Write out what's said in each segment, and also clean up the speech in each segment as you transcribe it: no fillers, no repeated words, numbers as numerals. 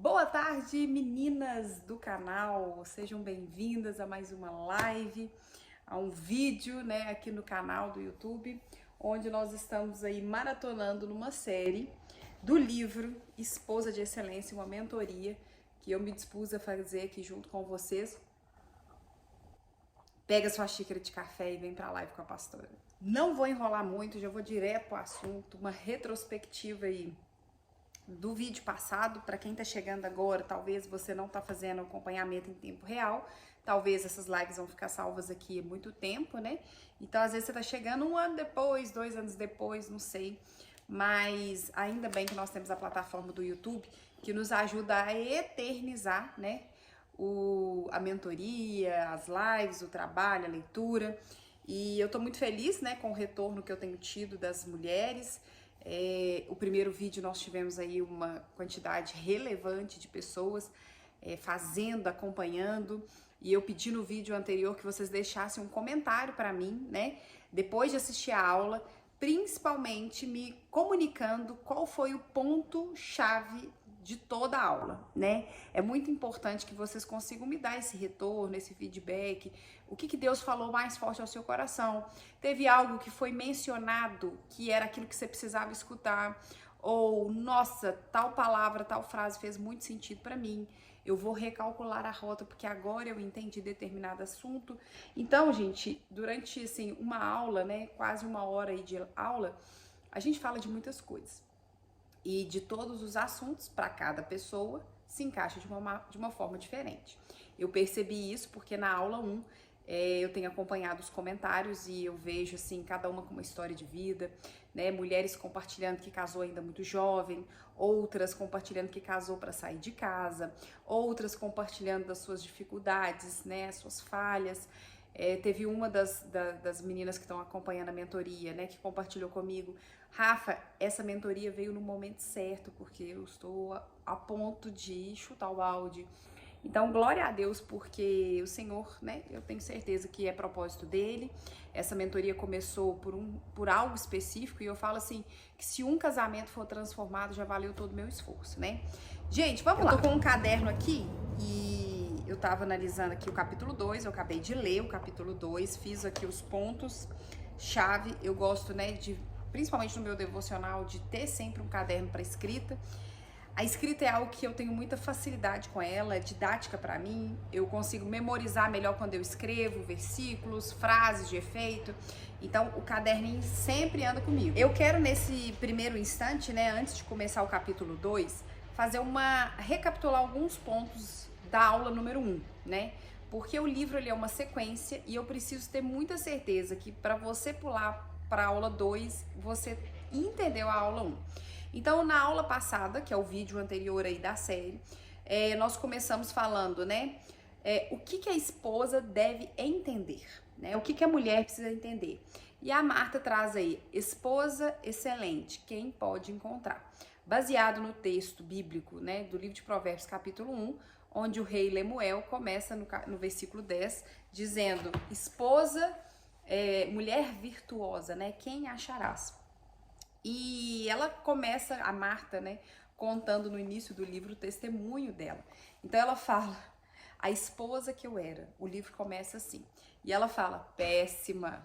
Boa tarde, meninas do canal, sejam bem-vindas a mais uma live, a um vídeo, aqui no canal do YouTube, onde nós estamos aí maratonando numa série do livro Esposa de Excelência, uma mentoria que eu me dispus a fazer aqui junto com vocês. Pega sua xícara de café e vem pra live com a pastora. Não vou enrolar muito, já vou direto pro assunto, uma retrospectiva aí do vídeo passado. Para quem tá chegando agora, talvez você não tá fazendo acompanhamento em tempo real, talvez essas lives vão ficar salvas aqui há muito tempo, né? Então, às vezes você tá chegando 1 ano depois, 2 anos depois, não sei. Mas ainda bem que nós temos a plataforma do YouTube que nos ajuda a eternizar, né? A mentoria, as lives, o trabalho, a leitura. E eu tô muito feliz, né, com o retorno que eu tenho tido das mulheres. O primeiro vídeo nós tivemos aí uma quantidade relevante de pessoas fazendo, acompanhando, e eu pedi no vídeo anterior que vocês deixassem um comentário para mim, né, depois de assistir a aula, principalmente me comunicando qual foi o ponto-chave de toda a aula, né? É muito importante que vocês consigam me dar esse retorno, esse feedback, o que Deus falou mais forte ao seu coração. Teve algo que foi mencionado que era aquilo que você precisava escutar, ou nossa, tal palavra, tal frase fez muito sentido para mim. Eu vou recalcular a rota porque agora eu entendi determinado assunto. Então, gente, durante assim uma aula, né, quase 1 hora aí de aula, a gente fala de muitas coisas. E de todos os assuntos, para cada pessoa, se encaixa de uma forma diferente. Eu percebi isso porque na aula 1 eu tenho acompanhado os comentários e eu vejo assim, cada uma com uma história de vida, né? Mulheres compartilhando que casou ainda muito jovem, outras compartilhando que casou para sair de casa, outras compartilhando das suas dificuldades, né? Suas falhas. Teve uma das meninas que estão acompanhando a mentoria, né, que compartilhou comigo: Rafa, essa mentoria veio no momento certo, porque eu estou a ponto de chutar o balde. Então, glória a Deus, porque o Senhor, né, eu tenho certeza que é propósito dele. Essa mentoria começou por algo específico, e eu falo assim, que se um casamento for transformado, já valeu todo o meu esforço, né? Gente, vamos lá. Eu tô com um caderno aqui e eu tava analisando aqui o capítulo 2, eu acabei de ler o capítulo 2, fiz aqui os pontos-chave. Eu gosto, né, principalmente no meu devocional, de ter sempre um caderno para escrita. A escrita é algo que eu tenho muita facilidade com ela, é didática para mim, eu consigo memorizar melhor quando eu escrevo versículos, frases de efeito, então o caderninho sempre anda comigo. Eu quero nesse primeiro instante, né, antes de começar o capítulo 2, recapitular alguns pontos da aula número 1, né, porque o livro ele é uma sequência e eu preciso ter muita certeza que para você pular para a aula 2, você entendeu a aula 1. Então, na aula passada, que é o vídeo anterior aí da série, nós começamos falando, né, o que a esposa deve entender, né, o que a mulher precisa entender. E a Marta traz aí, esposa excelente, quem pode encontrar? Baseado no texto bíblico, né, do livro de Provérbios, capítulo 1, onde o rei Lemuel começa no versículo 10, dizendo, esposa, mulher virtuosa, né, quem acharás? E ela começa, a Marta, né, contando no início do livro o testemunho dela. Então ela fala, a esposa que eu era. O livro começa assim. E ela fala, péssima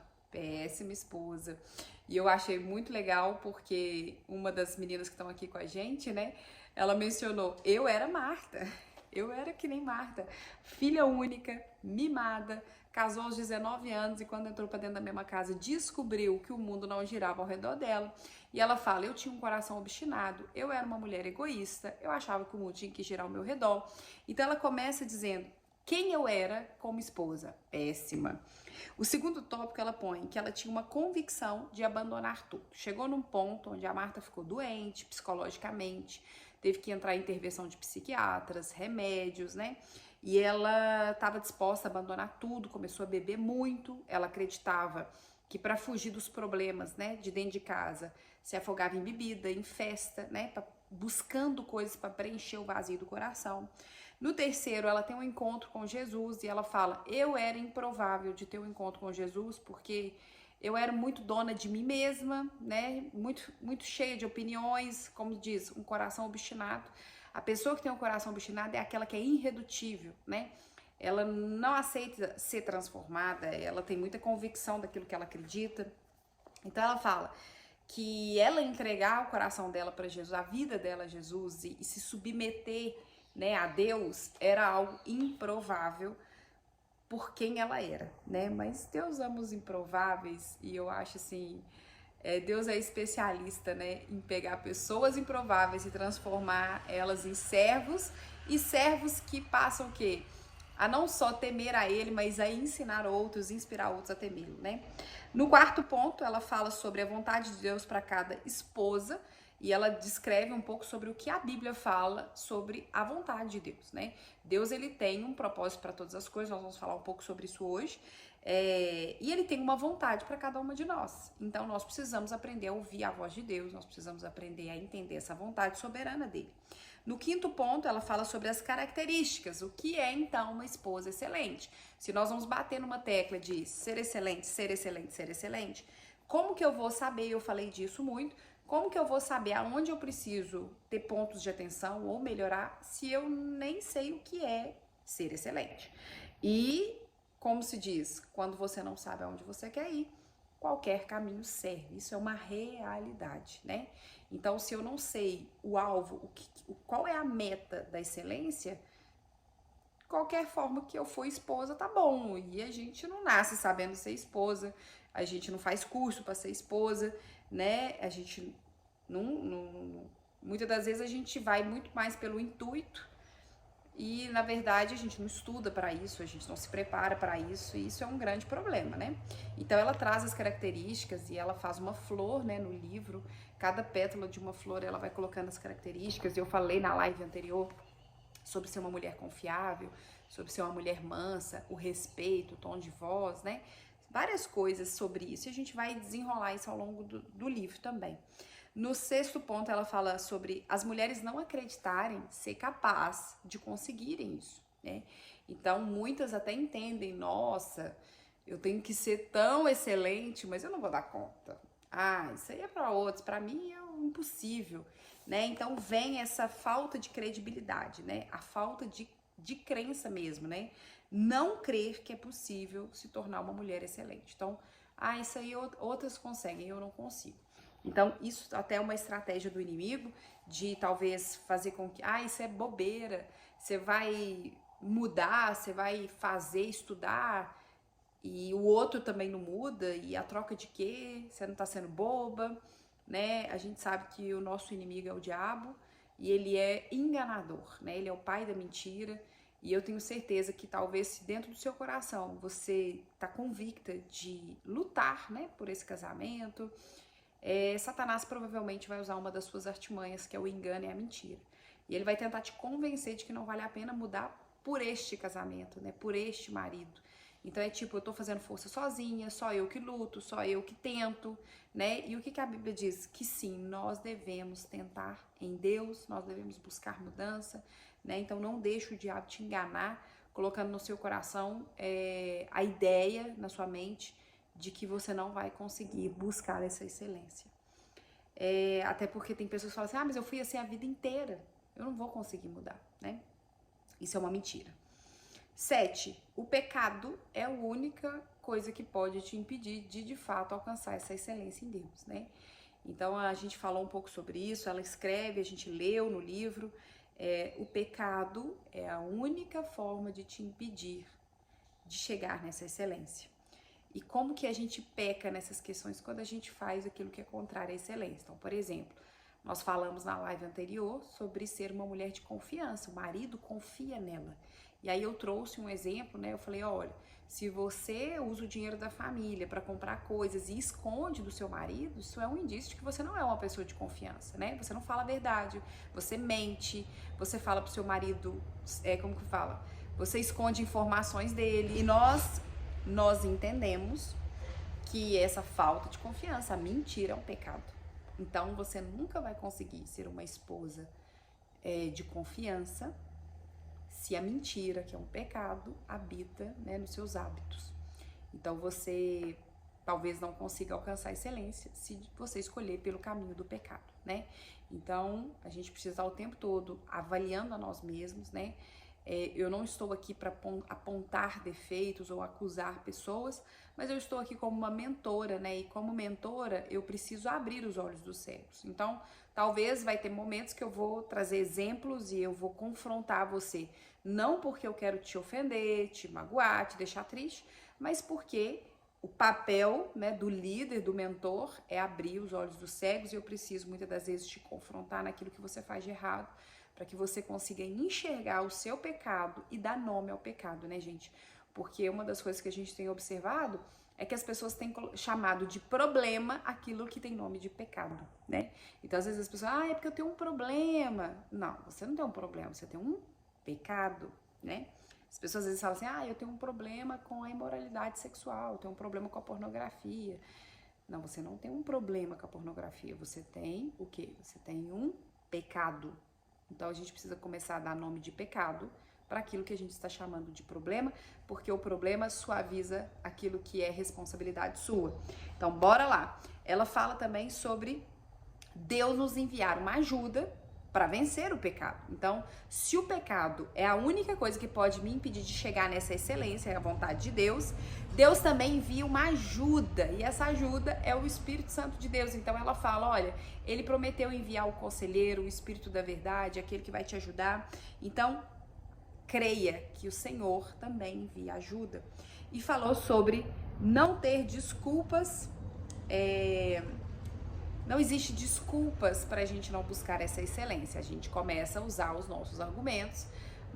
esposa. E eu achei muito legal porque uma das meninas que estão aqui com a gente, né, ela mencionou, eu era Marta. Eu era que nem Marta, filha única, mimada, casou aos 19 anos e quando entrou para dentro da mesma casa descobriu que o mundo não girava ao redor dela. E ela fala, eu tinha um coração obstinado, eu era uma mulher egoísta, eu achava que o mundo tinha que girar ao meu redor. Então ela começa dizendo quem eu era como esposa, péssima. O segundo tópico ela põe que ela tinha uma convicção de abandonar tudo. Chegou num ponto onde a Marta ficou doente psicologicamente, teve que entrar em intervenção de psiquiatras, remédios, né? E ela estava disposta a abandonar tudo, começou a beber muito. Ela acreditava que para fugir dos problemas, né, de dentro de casa, se afogava em bebida, em festa, né, buscando coisas para preencher o vazio do coração. No terceiro, ela tem um encontro com Jesus e ela fala, eu era improvável de ter um encontro com Jesus porque eu era muito dona de mim mesma, né? Muito cheia de opiniões, como diz, um coração obstinado. A pessoa que tem um coração obstinado é aquela que é irredutível, né? Ela não aceita ser transformada, ela tem muita convicção daquilo que ela acredita. Então ela fala que ela entregar o coração dela para Jesus, a vida dela a Jesus e se submeter, né, a Deus era algo improvável por quem ela era, né? Mas Deus ama os improváveis e eu acho assim, Deus é especialista, né, em pegar pessoas improváveis e transformar elas em servos e servos que passam o quê? A não só temer a ele, mas a ensinar outros, inspirar outros a temê-lo, né? No quarto ponto, ela fala sobre a vontade de Deus para cada esposa e ela descreve um pouco sobre o que a Bíblia fala sobre a vontade de Deus, né? Deus, ele tem um propósito para todas as coisas, nós vamos falar um pouco sobre isso hoje, e ele tem uma vontade para cada uma de nós. Então, nós precisamos aprender a ouvir a voz de Deus, nós precisamos aprender a entender essa vontade soberana dele. No quinto ponto, ela fala sobre as características, o que é então uma esposa excelente. Se nós vamos bater numa tecla de ser excelente, ser excelente, ser excelente, como que eu vou saber, eu falei disso muito, como que eu vou saber aonde eu preciso ter pontos de atenção ou melhorar se eu nem sei o que é ser excelente? E, como se diz, quando você não sabe aonde você quer ir, qualquer caminho serve. Isso é uma realidade, né? Então, se eu não sei o alvo, qual é a meta da excelência, qualquer forma que eu for esposa tá bom. E a gente não nasce sabendo ser esposa, a gente não faz curso para ser esposa, né? A gente muitas das vezes a gente vai muito mais pelo intuito e, na verdade, a gente não estuda para isso, a gente não se prepara para isso, e isso é um grande problema, né? Então, ela traz as características e ela faz uma flor, né, no livro. Cada pétala de uma flor, ela vai colocando as características. Eu falei na live anterior sobre ser uma mulher confiável, sobre ser uma mulher mansa, o respeito, o tom de voz, né? Várias coisas sobre isso, e a gente vai desenrolar isso ao longo do livro também. No sexto ponto, ela fala sobre as mulheres não acreditarem ser capaz de conseguirem isso, né? Então, muitas até entendem, nossa, eu tenho que ser tão excelente, mas eu não vou dar conta. Ah, isso aí é para outros, para mim é impossível, né? Então, vem essa falta de credibilidade, né? A falta de crença mesmo, né? Não crer que é possível se tornar uma mulher excelente. Então, isso aí outras conseguem, eu não consigo. Então, isso até é uma estratégia do inimigo de talvez fazer com que, isso é bobeira, você vai mudar, você vai fazer, estudar, e o outro também não muda, e a troca de quê? Você não tá sendo boba, né? A gente sabe que o nosso inimigo é o diabo, e ele é enganador, né? Ele é o pai da mentira, e eu tenho certeza que talvez se dentro do seu coração você tá convicta de lutar, né, por esse casamento, Satanás provavelmente vai usar uma das suas artimanhas, que é o engano e a mentira. E ele vai tentar te convencer de que não vale a pena mudar por este casamento, né? Por este marido. Então é tipo, eu tô fazendo força sozinha, só eu que luto, só eu que tento, né? E o que a Bíblia diz? Que sim, nós devemos tentar em Deus, nós devemos buscar mudança, né? Então não deixe o diabo te enganar, colocando no seu coração a ideia, na sua mente, de que você não vai conseguir buscar essa excelência. Até porque tem pessoas que falam assim, mas eu fui assim a vida inteira, eu não vou conseguir mudar, né? Isso é uma mentira. 7. O pecado é a única coisa que pode te impedir de fato alcançar essa excelência em Deus, né? Então a gente falou um pouco sobre isso, ela escreve, a gente leu no livro, o pecado é a única forma de te impedir de chegar nessa excelência. E como que a gente peca nessas questões quando a gente faz aquilo que é contrário à excelência. Então, por exemplo, nós falamos na live anterior sobre ser uma mulher de confiança, o marido confia nela. E aí eu trouxe um exemplo, né? Eu falei, olha, se você usa o dinheiro da família para comprar coisas e esconde do seu marido, isso é um indício de que você não é uma pessoa de confiança, né? Você não fala a verdade, você mente, você fala pro seu marido, como que fala? Você esconde informações dele. E nós entendemos que essa falta de confiança, a mentira é um pecado. Então você nunca vai conseguir ser uma esposa de confiança se a mentira, que é um pecado, habita, né, nos seus hábitos. Então você talvez não consiga alcançar a excelência se você escolher pelo caminho do pecado. né? Então, a gente precisa estar o tempo todo avaliando a nós mesmos, né? Eu não estou aqui para apontar defeitos ou acusar pessoas, mas eu estou aqui como uma mentora, né? E como mentora, eu preciso abrir os olhos dos cegos. Então, talvez vai ter momentos que eu vou trazer exemplos e eu vou confrontar você, não porque eu quero te ofender, te magoar, te deixar triste, mas porque o papel, né, do líder, do mentor, é abrir os olhos dos cegos e eu preciso muitas das vezes te confrontar naquilo que você faz de errado, para que você consiga enxergar o seu pecado e dar nome ao pecado, né, gente? Porque uma das coisas que a gente tem observado é que as pessoas têm chamado de problema aquilo que tem nome de pecado, né? Então, às vezes as pessoas, é porque eu tenho um problema. Não, você não tem um problema, você tem um pecado, né? As pessoas às vezes falam assim, eu tenho um problema com a imoralidade sexual, eu tenho um problema com a pornografia. Não, você não tem um problema com a pornografia, você tem o quê? Você tem um pecado. Então, a gente precisa começar a dar nome de pecado para aquilo que a gente está chamando de problema, porque o problema suaviza aquilo que é responsabilidade sua. Então, bora lá. Ela fala também sobre Deus nos enviar uma ajuda para vencer o pecado. Então, se o pecado é a única coisa que pode me impedir de chegar nessa excelência, é a vontade de Deus, Deus também envia uma ajuda, e essa ajuda é o Espírito Santo de Deus. Então ela fala, olha, ele prometeu enviar o conselheiro, o Espírito da verdade, aquele que vai te ajudar. Então, creia que o Senhor também envia ajuda. E falou sobre não ter desculpas, não existe desculpas para a gente não buscar essa excelência. A gente começa a usar os nossos argumentos,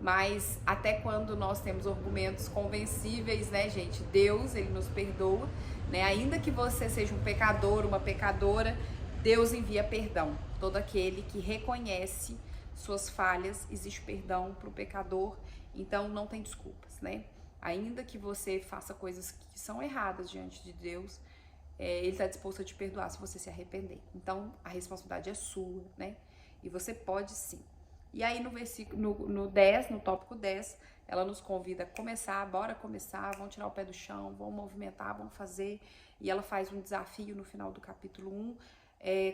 mas até quando nós temos argumentos convencíveis, né, gente? Deus, ele nos perdoa, né? Ainda que você seja um pecador, uma pecadora, Deus envia perdão. Todo aquele que reconhece suas falhas, existe perdão para o pecador, então não tem desculpas, né? Ainda que você faça coisas que são erradas diante de Deus, ele está disposto a te perdoar se você se arrepender. Então, a responsabilidade é sua, né? E você pode sim. E aí, no versículo, no 10, no tópico 10, ela nos convida a começar, bora começar, vamos tirar o pé do chão, vamos movimentar, vamos fazer. E ela faz um desafio no final do capítulo 1,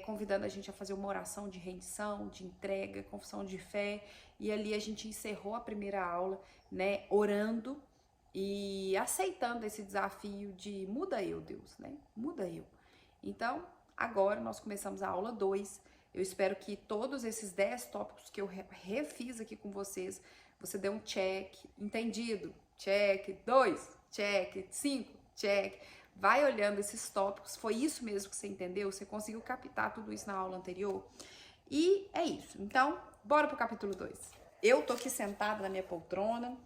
convidando a gente a fazer uma oração de rendição, de entrega, confissão de fé. E ali a gente encerrou a primeira aula, né, orando e aceitando esse desafio de muda eu, Deus, né? Muda eu. Então, agora nós começamos a aula 2. Eu espero que todos esses 10 tópicos que eu refiz aqui com vocês, você dê um check, entendido? Check, 2, check, 5, check. Vai olhando esses tópicos, foi isso mesmo que você entendeu? Você conseguiu captar tudo isso na aula anterior? E é isso. Então, bora pro capítulo 2. Eu tô aqui sentada na minha poltrona,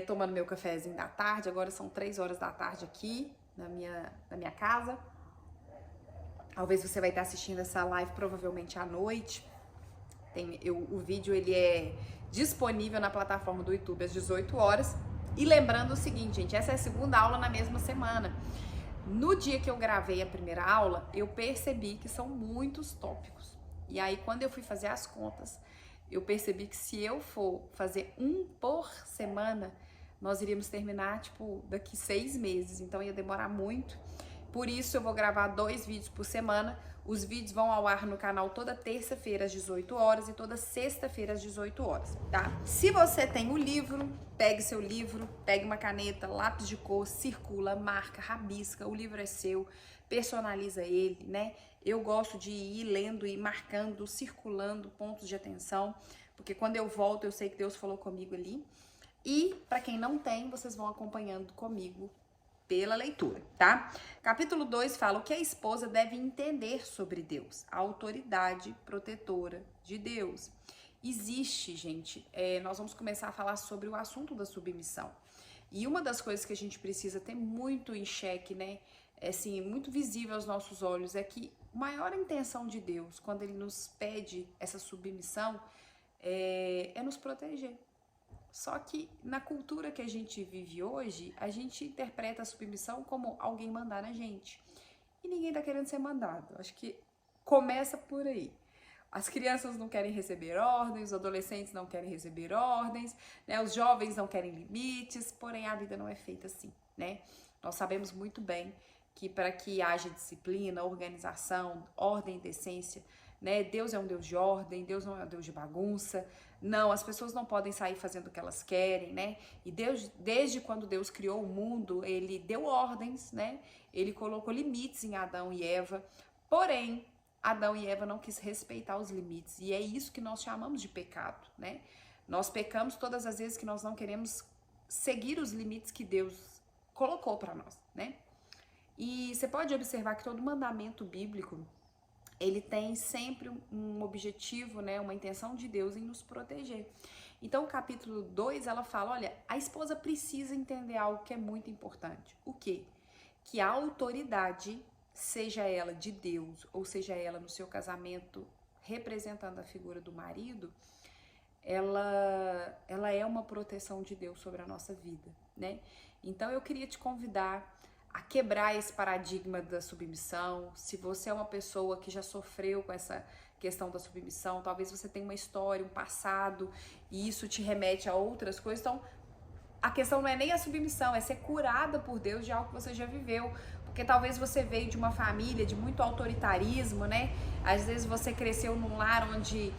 tomando meu cafezinho da tarde. Agora são 3 horas da tarde aqui na minha casa. Talvez você vai estar assistindo essa live provavelmente à noite. O vídeo ele é disponível na plataforma do YouTube às 18 horas. E lembrando o seguinte, gente, essa é a segunda aula na mesma semana. No dia que eu gravei a primeira aula, eu percebi que são muitos tópicos. E aí, quando eu fui fazer as contas, eu percebi que se eu for fazer um por semana, nós iríamos terminar, daqui 6 meses. Então, ia demorar muito. Por isso, eu vou gravar 2 vídeos por semana. Os vídeos vão ao ar no canal toda terça-feira às 18 horas e toda sexta-feira às 18 horas, tá? Se você tem o livro, pegue seu livro, pegue uma caneta, lápis de cor, circula, marca, rabisca, o livro é seu, personaliza ele, né? Eu gosto de ir lendo e marcando, circulando pontos de atenção, porque quando eu volto eu sei que Deus falou comigo ali. E para quem não tem, vocês vão acompanhando comigo pela leitura, tá? Capítulo 2 fala o que a esposa deve entender sobre Deus, a autoridade protetora de Deus. Existe, gente, nós vamos começar a falar sobre o assunto da submissão. E uma das coisas que a gente precisa ter muito em xeque, né, assim, muito visível aos nossos olhos, é que a maior intenção de Deus, quando Ele nos pede essa submissão, é nos proteger. Só que na cultura que a gente vive hoje, a gente interpreta a submissão como alguém mandar na gente. E ninguém tá querendo ser mandado. Acho que começa por aí. As crianças não querem receber ordens, os adolescentes não querem receber ordens, né? Os jovens não querem limites, porém a vida não é feita assim, né? Nós sabemos muito bem que para que haja disciplina, organização, ordem e decência, né? Deus é um Deus de ordem, Deus não é um Deus de bagunça. Não, as pessoas não podem sair fazendo o que elas querem, né? E Deus, desde quando Deus criou o mundo, ele deu ordens, né? Ele colocou limites em Adão e Eva. Porém, Adão e Eva não quis respeitar os limites. E é isso que nós chamamos de pecado, né? Nós pecamos todas as vezes que nós não queremos seguir os limites que Deus colocou para nós, né? E você pode observar que todo mandamento bíblico, ele tem sempre um objetivo, né, uma intenção de Deus em nos proteger. Então, o capítulo 2, ela fala, olha, a esposa precisa entender algo que é muito importante. O quê? Que a autoridade, seja ela de Deus, ou seja ela no seu casamento, representando a figura do marido, ela é uma proteção de Deus sobre a nossa vida, né? Então, eu queria te convidar a quebrar esse paradigma da submissão. Se você é uma pessoa que já sofreu com essa questão da submissão, talvez você tenha uma história, um passado, e isso te remete a outras coisas. Então, a questão não é nem a submissão, é ser curada por Deus de algo que você já viveu. Porque talvez você veio de uma família de muito autoritarismo, né? Às vezes você cresceu num lar onde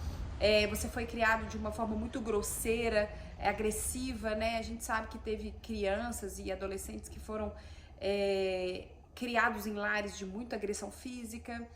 você foi criado de uma forma muito grosseira, agressiva, né? A gente sabe que teve crianças e adolescentes que foram criados em lares de muita agressão física,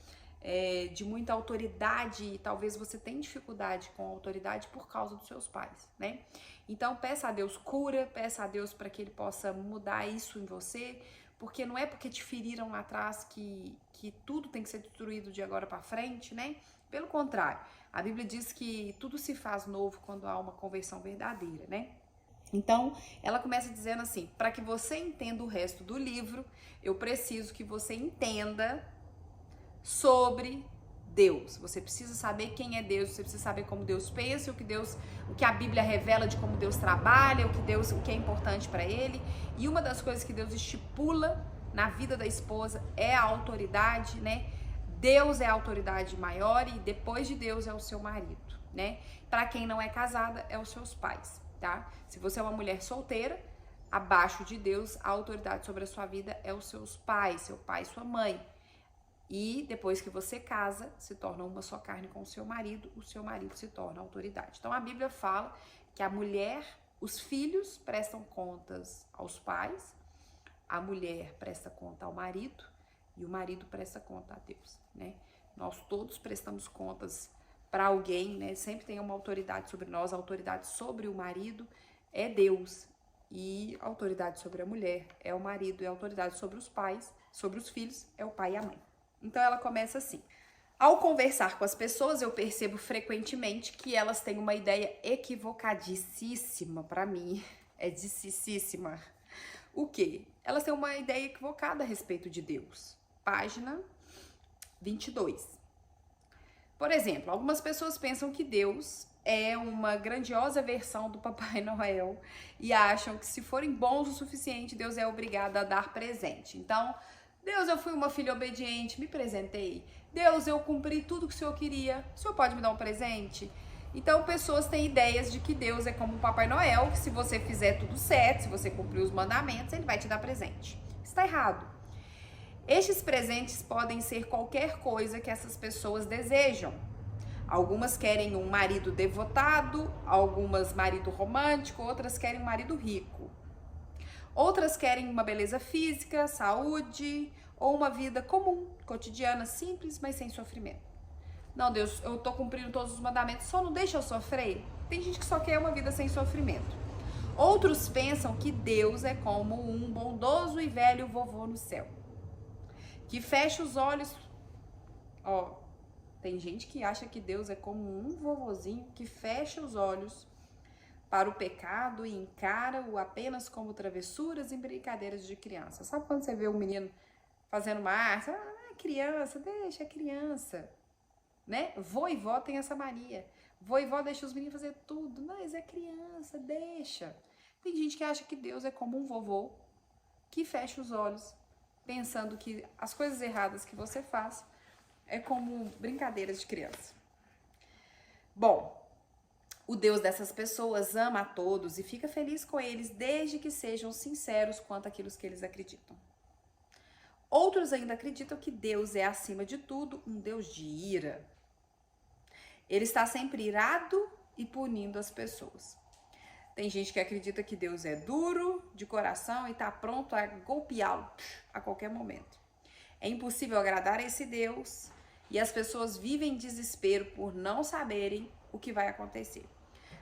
de muita autoridade, e talvez você tenha dificuldade com a autoridade por causa dos seus pais, né? Então peça a Deus cura, peça a Deus para que Ele possa mudar isso em você, porque não é porque te feriram lá atrás que tudo tem que ser destruído de agora para frente, né? Pelo contrário, a Bíblia diz que tudo se faz novo quando há uma conversão verdadeira, né? Então, ela começa dizendo assim, para que você entenda o resto do livro, eu preciso que você entenda sobre Deus. Você precisa saber quem é Deus, você precisa saber como Deus pensa, o que a Bíblia revela de como Deus trabalha, o que é importante para Ele. E uma das coisas que Deus estipula na vida da esposa é a autoridade, né? Deus é a autoridade maior e depois de Deus é o seu marido, né? Para quem não é casada, é os seus pais. Tá? Se você é uma mulher solteira, abaixo de Deus, a autoridade sobre a sua vida é os seus pais, seu pai e sua mãe. E depois que você casa, se torna uma só carne com o seu marido se torna autoridade. Então a Bíblia fala que a mulher, os filhos prestam contas aos pais, a mulher presta conta ao marido e o marido presta conta a Deus, né? Nós todos prestamos contas para alguém, né? Sempre tem uma autoridade sobre nós, a autoridade sobre o marido é Deus, e a autoridade sobre a mulher é o marido, e a autoridade sobre os pais, sobre os filhos, é o pai e a mãe. Então ela começa assim: ao conversar com as pessoas, eu percebo frequentemente que elas têm uma ideia equivocadíssima, para mim, é dissíssima. O quê? Elas têm uma ideia equivocada a respeito de Deus. Página 22. Por exemplo, algumas pessoas pensam que Deus é uma grandiosa versão do Papai Noel e acham que se forem bons o suficiente, Deus é obrigado a dar presente. Então, Deus, eu fui uma filha obediente, me presentei. Deus, eu cumpri tudo que o Senhor queria, o Senhor pode me dar um presente? Então, pessoas têm ideias de que Deus é como o Papai Noel, que se você fizer tudo certo, se você cumprir os mandamentos, Ele vai te dar presente. Está errado. Estes presentes podem ser qualquer coisa que essas pessoas desejam. Algumas querem um marido devotado, algumas marido romântico, outras querem um marido rico. Outras querem uma beleza física, saúde ou uma vida comum, cotidiana, simples, mas sem sofrimento. Não, Deus, eu tô cumprindo todos os mandamentos, só não deixa eu sofrer. Tem gente que só quer uma vida sem sofrimento. Outros pensam que Deus é como um bondoso e velho vovô no céu, que fecha os olhos. Tem gente que acha que Deus é como um vovozinho que fecha os olhos para o pecado e encara-o apenas como travessuras e brincadeiras de criança. Sabe quando você vê um menino fazendo uma arte? É criança, deixa a criança, né? Vô e vó tem essa mania. Vô e vó deixa os meninos fazer tudo. Mas é criança, deixa. Tem gente que acha que Deus é como um vovô que fecha os olhos pensando que as coisas erradas que você faz é como brincadeiras de criança. Bom, o Deus dessas pessoas ama a todos e fica feliz com eles desde que sejam sinceros quanto àquilo que eles acreditam. Outros ainda acreditam que Deus é, acima de tudo, um Deus de ira. Ele está sempre irado e punindo as pessoas. Tem gente que acredita que Deus é duro de coração e está pronto a golpeá-lo a qualquer momento. É impossível agradar a esse Deus e as pessoas vivem em desespero por não saberem o que vai acontecer.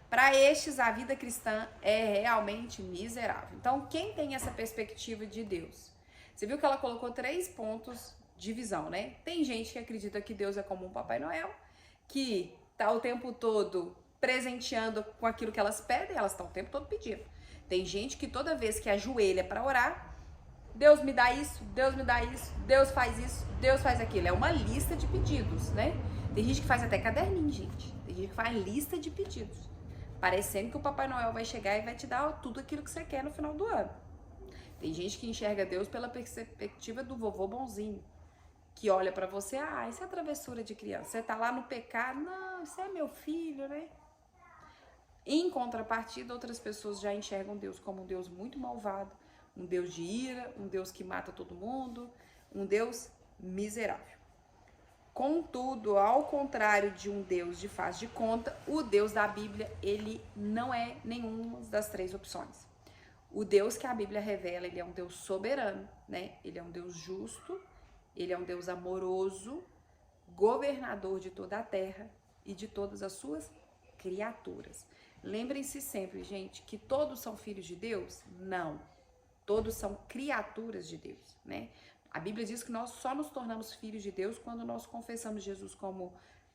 Para estes, a vida cristã é realmente miserável. Então, quem tem essa perspectiva de Deus? Você viu que ela colocou 3 pontos de visão, né? Tem gente que acredita que Deus é como um Papai Noel, que tá o tempo todo presenteando com aquilo que elas pedem, elas estão o tempo todo pedindo. Tem gente que toda vez que ajoelha para orar, Deus me dá isso, Deus me dá isso, Deus faz isso, Deus faz aquilo. É uma lista de pedidos, né? Tem gente que faz até caderninho, gente. Tem gente que faz lista de pedidos, parecendo que o Papai Noel vai chegar e vai te dar tudo aquilo que você quer no final do ano. Tem gente que enxerga Deus pela perspectiva do vovô bonzinho, que olha pra você, isso é travessura de criança. Você tá lá no pecado, não, isso é meu filho, né? Em contrapartida, outras pessoas já enxergam Deus como um Deus muito malvado, um Deus de ira, um Deus que mata todo mundo, um Deus miserável. Contudo, ao contrário de um Deus de faz de conta, o Deus da Bíblia, ele não é nenhuma das 3 opções. O Deus que a Bíblia revela, ele é um Deus soberano, né? Ele é um Deus justo, ele é um Deus amoroso, governador de toda a terra e de todas as suas criaturas. Lembrem-se sempre, gente, que todos são filhos de Deus? Não. Todos são criaturas de Deus, né? A Bíblia diz que nós só nos tornamos filhos de Deus quando nós confessamos Jesus como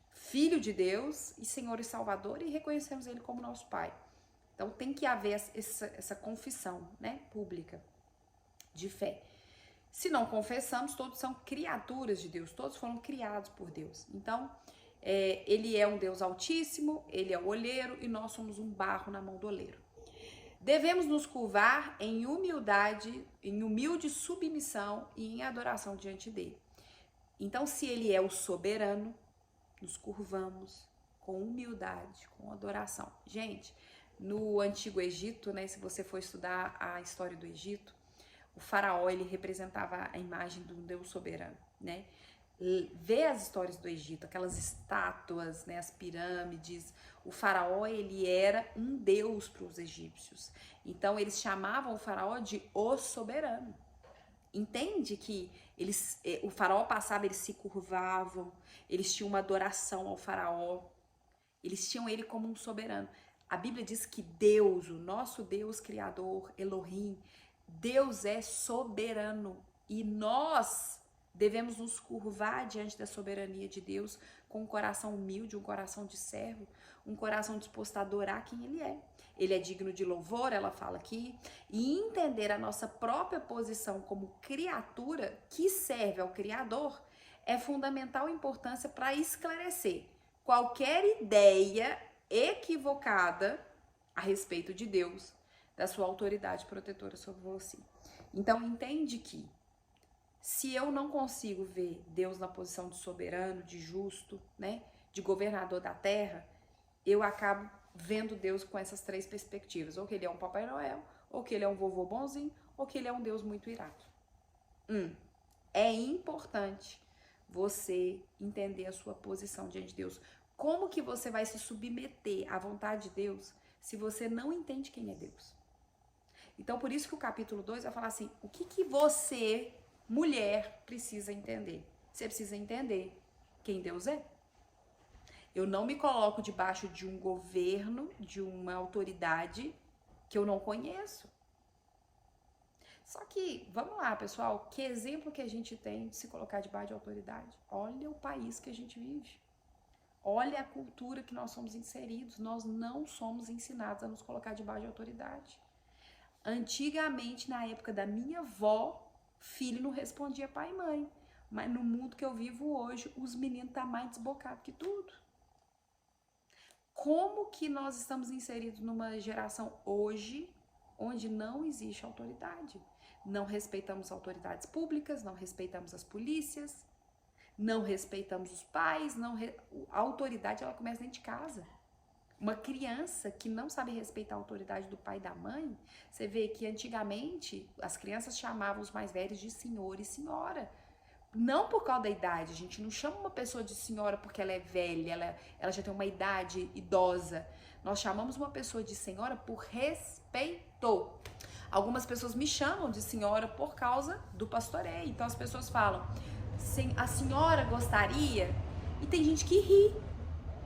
Filho de Deus e Senhor e Salvador e reconhecemos Ele como nosso Pai. Então tem que haver essa confissão, né, pública de fé. Se não confessamos, todos são criaturas de Deus, todos foram criados por Deus. Então, Ele é um Deus altíssimo, Ele é o olheiro e nós somos um barro na mão do oleiro. Devemos nos curvar em humildade, em humilde submissão e em adoração diante dele. Então, se ele é o soberano, nos curvamos com humildade, com adoração. Gente, no Antigo Egito, né, se você for estudar a história do Egito, o faraó, ele representava a imagem de um Deus soberano, né? Vê as histórias do Egito, aquelas estátuas, né, as pirâmides. O faraó, ele era um deus para os egípcios. Então, eles chamavam o faraó de o soberano. Entende que o faraó passava, eles se curvavam, eles tinham uma adoração ao faraó, eles tinham ele como um soberano. A Bíblia diz que Deus, o nosso Deus criador, Elohim, Deus é soberano e nós devemos nos curvar diante da soberania de Deus com um coração humilde, um coração de servo, um coração disposto a adorar quem Ele é. Ele é digno de louvor, ela fala aqui, e entender a nossa própria posição como criatura que serve ao Criador é fundamental importância para esclarecer qualquer ideia equivocada a respeito de Deus, da sua autoridade protetora sobre você. Então, entende que se eu não consigo ver Deus na posição de soberano, de justo, né, de governador da terra, eu acabo vendo Deus com essas 3 perspectivas. Ou que ele é um Papai Noel, ou que ele é um vovô bonzinho, ou que ele é um Deus muito irado. É importante você entender a sua posição diante de Deus. Como que você vai se submeter à vontade de Deus se você não entende quem é Deus? Então, por isso que o capítulo 2 vai falar assim, o que você, mulher, precisa entender? Você precisa entender quem Deus é. Eu não me coloco debaixo de um governo, de uma autoridade que eu não conheço. Só que, vamos lá, pessoal, que exemplo que a gente tem de se colocar debaixo de autoridade? Olha o país que a gente vive. Olha a cultura que nós somos inseridos. Nós não somos ensinados a nos colocar debaixo de autoridade. Antigamente, na época da minha avó, filho não respondia pai e mãe. Mas no mundo que eu vivo hoje, os meninos estão mais desbocados que tudo. Como que nós estamos inseridos numa geração hoje onde não existe autoridade? Não respeitamos autoridades públicas, não respeitamos as polícias, não respeitamos os pais, a autoridade ela começa dentro de casa. Uma criança que não sabe respeitar a autoridade do pai e da mãe, você vê que antigamente as crianças chamavam os mais velhos de senhor e senhora, Não por causa da idade, a gente não chama uma pessoa de senhora porque ela é velha, ela já tem uma idade idosa. Nós chamamos uma pessoa de senhora por respeito. Algumas pessoas me chamam de senhora por causa do pastoreio. Então as pessoas falam, a senhora gostaria? E tem gente que ri.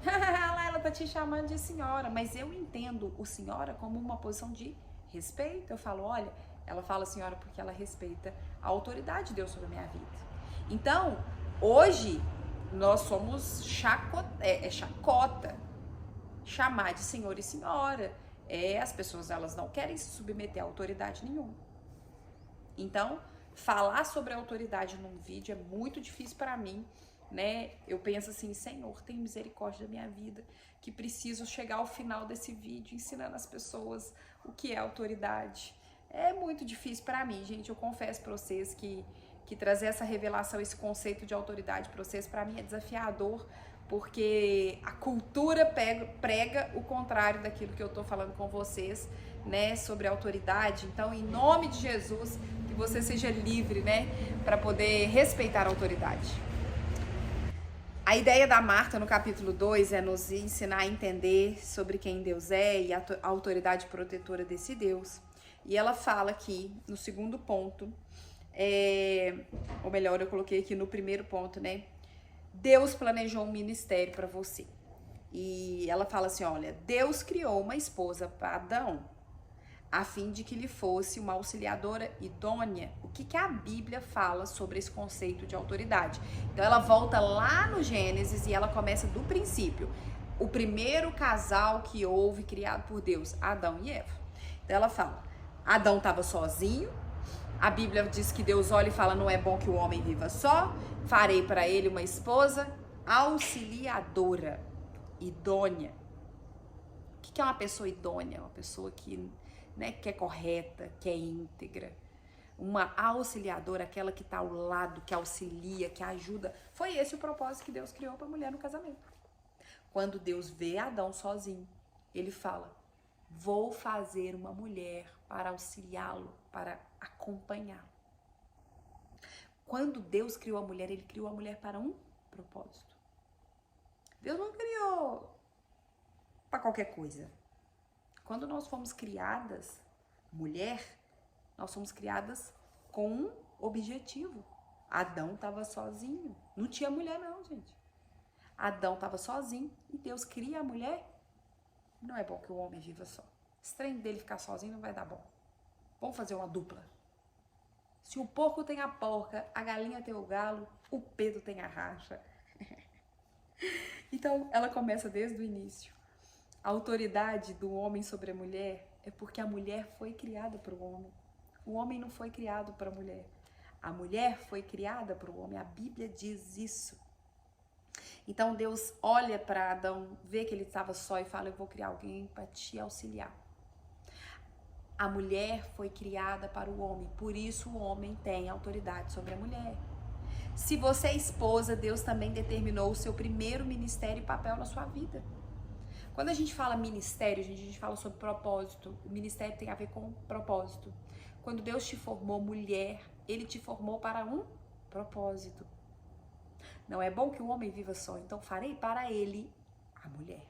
Ela tá te chamando de senhora, mas eu entendo o senhora como uma posição de respeito. Eu falo, olha, ela fala senhora porque ela respeita a autoridade de Deus sobre a minha vida. Então, hoje, nós somos chacota, chamar de senhor e senhora. As pessoas, elas não querem se submeter a autoridade nenhuma. Então, falar sobre a autoridade num vídeo é muito difícil para mim, né? Eu penso assim, Senhor, tem misericórdia da minha vida, que preciso chegar ao final desse vídeo ensinando as pessoas o que é autoridade. É muito difícil para mim, gente. Eu confesso para vocês que trazer essa revelação, esse conceito de autoridade para vocês, para mim é desafiador, porque a cultura prega o contrário daquilo que eu tô falando com vocês, né, sobre autoridade. Então, em nome de Jesus, que você seja livre, né, para poder respeitar a autoridade. A ideia da Marta no capítulo 2 é nos ensinar a entender sobre quem Deus é e a autoridade protetora desse Deus. E ela fala aqui, no segundo ponto, ou melhor, eu coloquei aqui no primeiro ponto, né? Deus planejou um ministério para você. E ela fala assim, olha, Deus criou uma esposa para Adão, a fim de que lhe fosse uma auxiliadora idônea. O que a Bíblia fala sobre esse conceito de autoridade? Então ela volta lá no Gênesis e ela começa do princípio. O primeiro casal que houve criado por Deus, Adão e Eva. Então ela fala, Adão estava sozinho. A Bíblia diz que Deus olha e fala, não é bom que o homem viva só, farei para ele uma esposa auxiliadora, idônea. O que é uma pessoa idônea? Uma pessoa que, né, que é correta, que é íntegra. Uma auxiliadora, aquela que está ao lado, que auxilia, que ajuda. Foi esse o propósito que Deus criou para a mulher no casamento. Quando Deus vê Adão sozinho, ele fala, vou fazer uma mulher para auxiliá-lo, para acompanhá-lo. Quando Deus criou a mulher, ele criou a mulher para um propósito. Deus não criou para qualquer coisa. Quando nós fomos criadas, mulher, nós fomos criadas com um objetivo. Adão estava sozinho. Não tinha mulher não, gente. Adão estava sozinho e Deus cria a mulher. Não é bom que o homem viva só. Esse trem dele ficar sozinho não vai dar bom. Vamos fazer uma dupla. Se o porco tem a porca, a galinha tem o galo, o Pedro tem a racha. Então, ela começa desde o início. A autoridade do homem sobre a mulher é porque a mulher foi criada para o homem. O homem não foi criado para a mulher. A mulher foi criada para o homem. A Bíblia diz isso. Então, Deus olha para Adão, vê que ele estava só e fala, eu vou criar alguém para te auxiliar. A mulher foi criada para o homem, por isso o homem tem autoridade sobre a mulher. Se você é esposa, Deus também determinou o seu primeiro ministério e papel na sua vida. Quando a gente fala ministério, a gente fala sobre propósito. O ministério tem a ver com propósito. Quando Deus te formou mulher, Ele te formou para um propósito. Não é bom que o homem viva só, então farei para ele a mulher.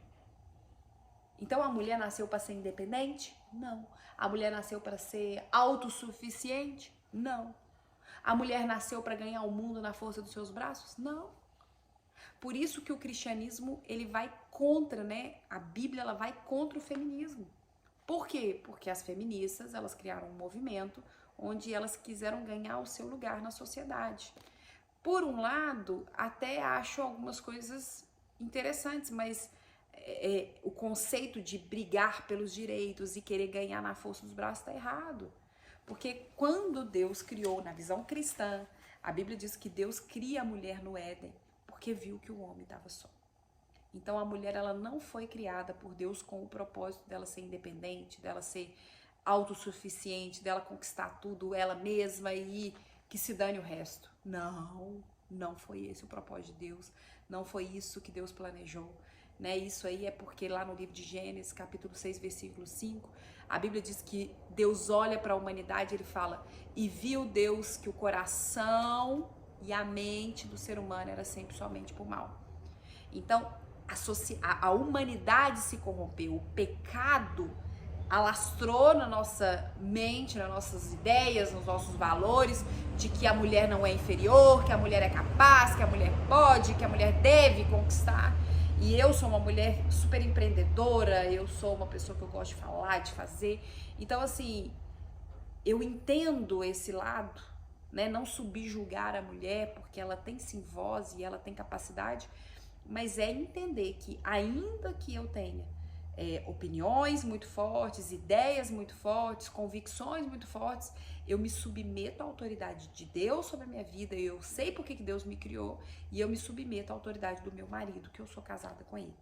Então a mulher nasceu para ser independente? Não. A mulher nasceu para ser autossuficiente? Não. A mulher nasceu para ganhar o mundo na força dos seus braços? Não. Por isso que o cristianismo, ele vai contra, né? A Bíblia, ela vai contra o feminismo. Por quê? Porque as feministas, elas criaram um movimento onde elas quiseram ganhar o seu lugar na sociedade. Por um lado, até acho algumas coisas interessantes, mas o conceito de brigar pelos direitos e querer ganhar na força dos braços está errado. Porque quando Deus criou, na visão cristã, a Bíblia diz que Deus cria a mulher no Éden, porque viu que o homem estava só. Então a mulher, ela não foi criada por Deus com o propósito dela ser independente, dela ser autossuficiente, dela conquistar tudo ela mesma e que se dane o resto. Não, não foi esse o propósito de Deus, não foi isso que Deus planejou. Né? Isso aí é porque lá no livro de Gênesis, capítulo 6, versículo 5, a Bíblia diz que Deus olha para a humanidade e ele fala, e viu Deus que o coração E a mente do ser humano era sempre somente pro mal. Então, a humanidade se corrompeu, o pecado alastrou na nossa mente, nas nossas ideias, nos nossos valores, de que a mulher não é inferior, que a mulher é capaz, que a mulher pode, que a mulher deve conquistar. E eu sou uma mulher super empreendedora, eu sou uma pessoa que eu gosto de falar, de fazer. Então, assim, eu entendo esse lado, né? Não subjugar a mulher, porque ela tem sim voz e ela tem capacidade, mas é entender que ainda que eu tenha opiniões muito fortes, ideias muito fortes, convicções muito fortes, eu me submeto à autoridade de Deus sobre a minha vida, eu sei por que Deus me criou, e eu me submeto à autoridade do meu marido, que eu sou casada com ele.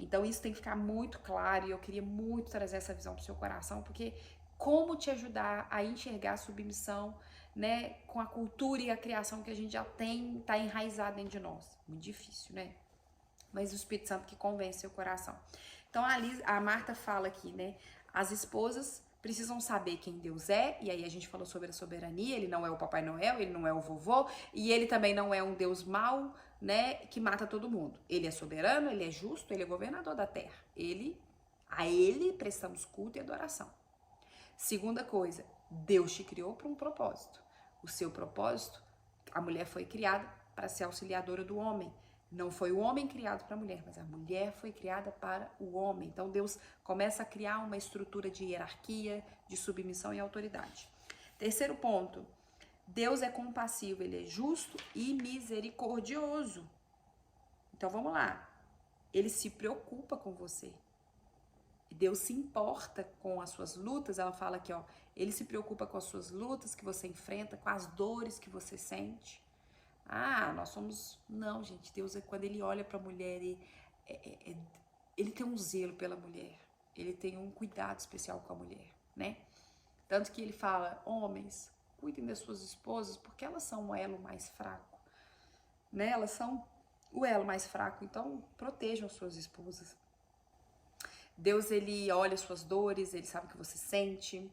Então isso tem que ficar muito claro, e eu queria muito trazer essa visão pro seu coração, porque como te ajudar a enxergar a submissão, né, com a cultura e a criação que a gente já tem, tá enraizada dentro de nós. Muito difícil, né? Mas o Espírito Santo que convence seu coração. Então a Marta fala aqui, né? As esposas precisam saber quem Deus é, e aí a gente falou sobre a soberania, ele não é o Papai Noel, ele não é o vovô, e ele também não é um Deus mau, né, que mata todo mundo. Ele é soberano, ele é justo, ele é governador da terra. A ele prestamos culto e adoração. Segunda coisa, Deus te criou para um propósito. O seu propósito, a mulher foi criada para ser auxiliadora do homem. Não foi o homem criado para a mulher, mas a mulher foi criada para o homem. Então Deus começa a criar uma estrutura de hierarquia, de submissão e autoridade. Terceiro ponto, Deus é compassivo, ele é justo e misericordioso. Então vamos lá, ele se preocupa com você. Deus se importa com as suas lutas, ela fala aqui, ó, ele se preocupa com as suas lutas que você enfrenta, com as dores que você sente. Ah, nós somos... Não, gente, Deus, quando ele olha para a mulher, ele tem um zelo pela mulher, ele tem um cuidado especial com a mulher, né? Tanto que ele fala, homens, cuidem das suas esposas, porque elas são o elo mais fraco, né? Elas são o elo mais fraco, então protejam as suas esposas. Deus, ele olha as suas dores, ele sabe o que você sente,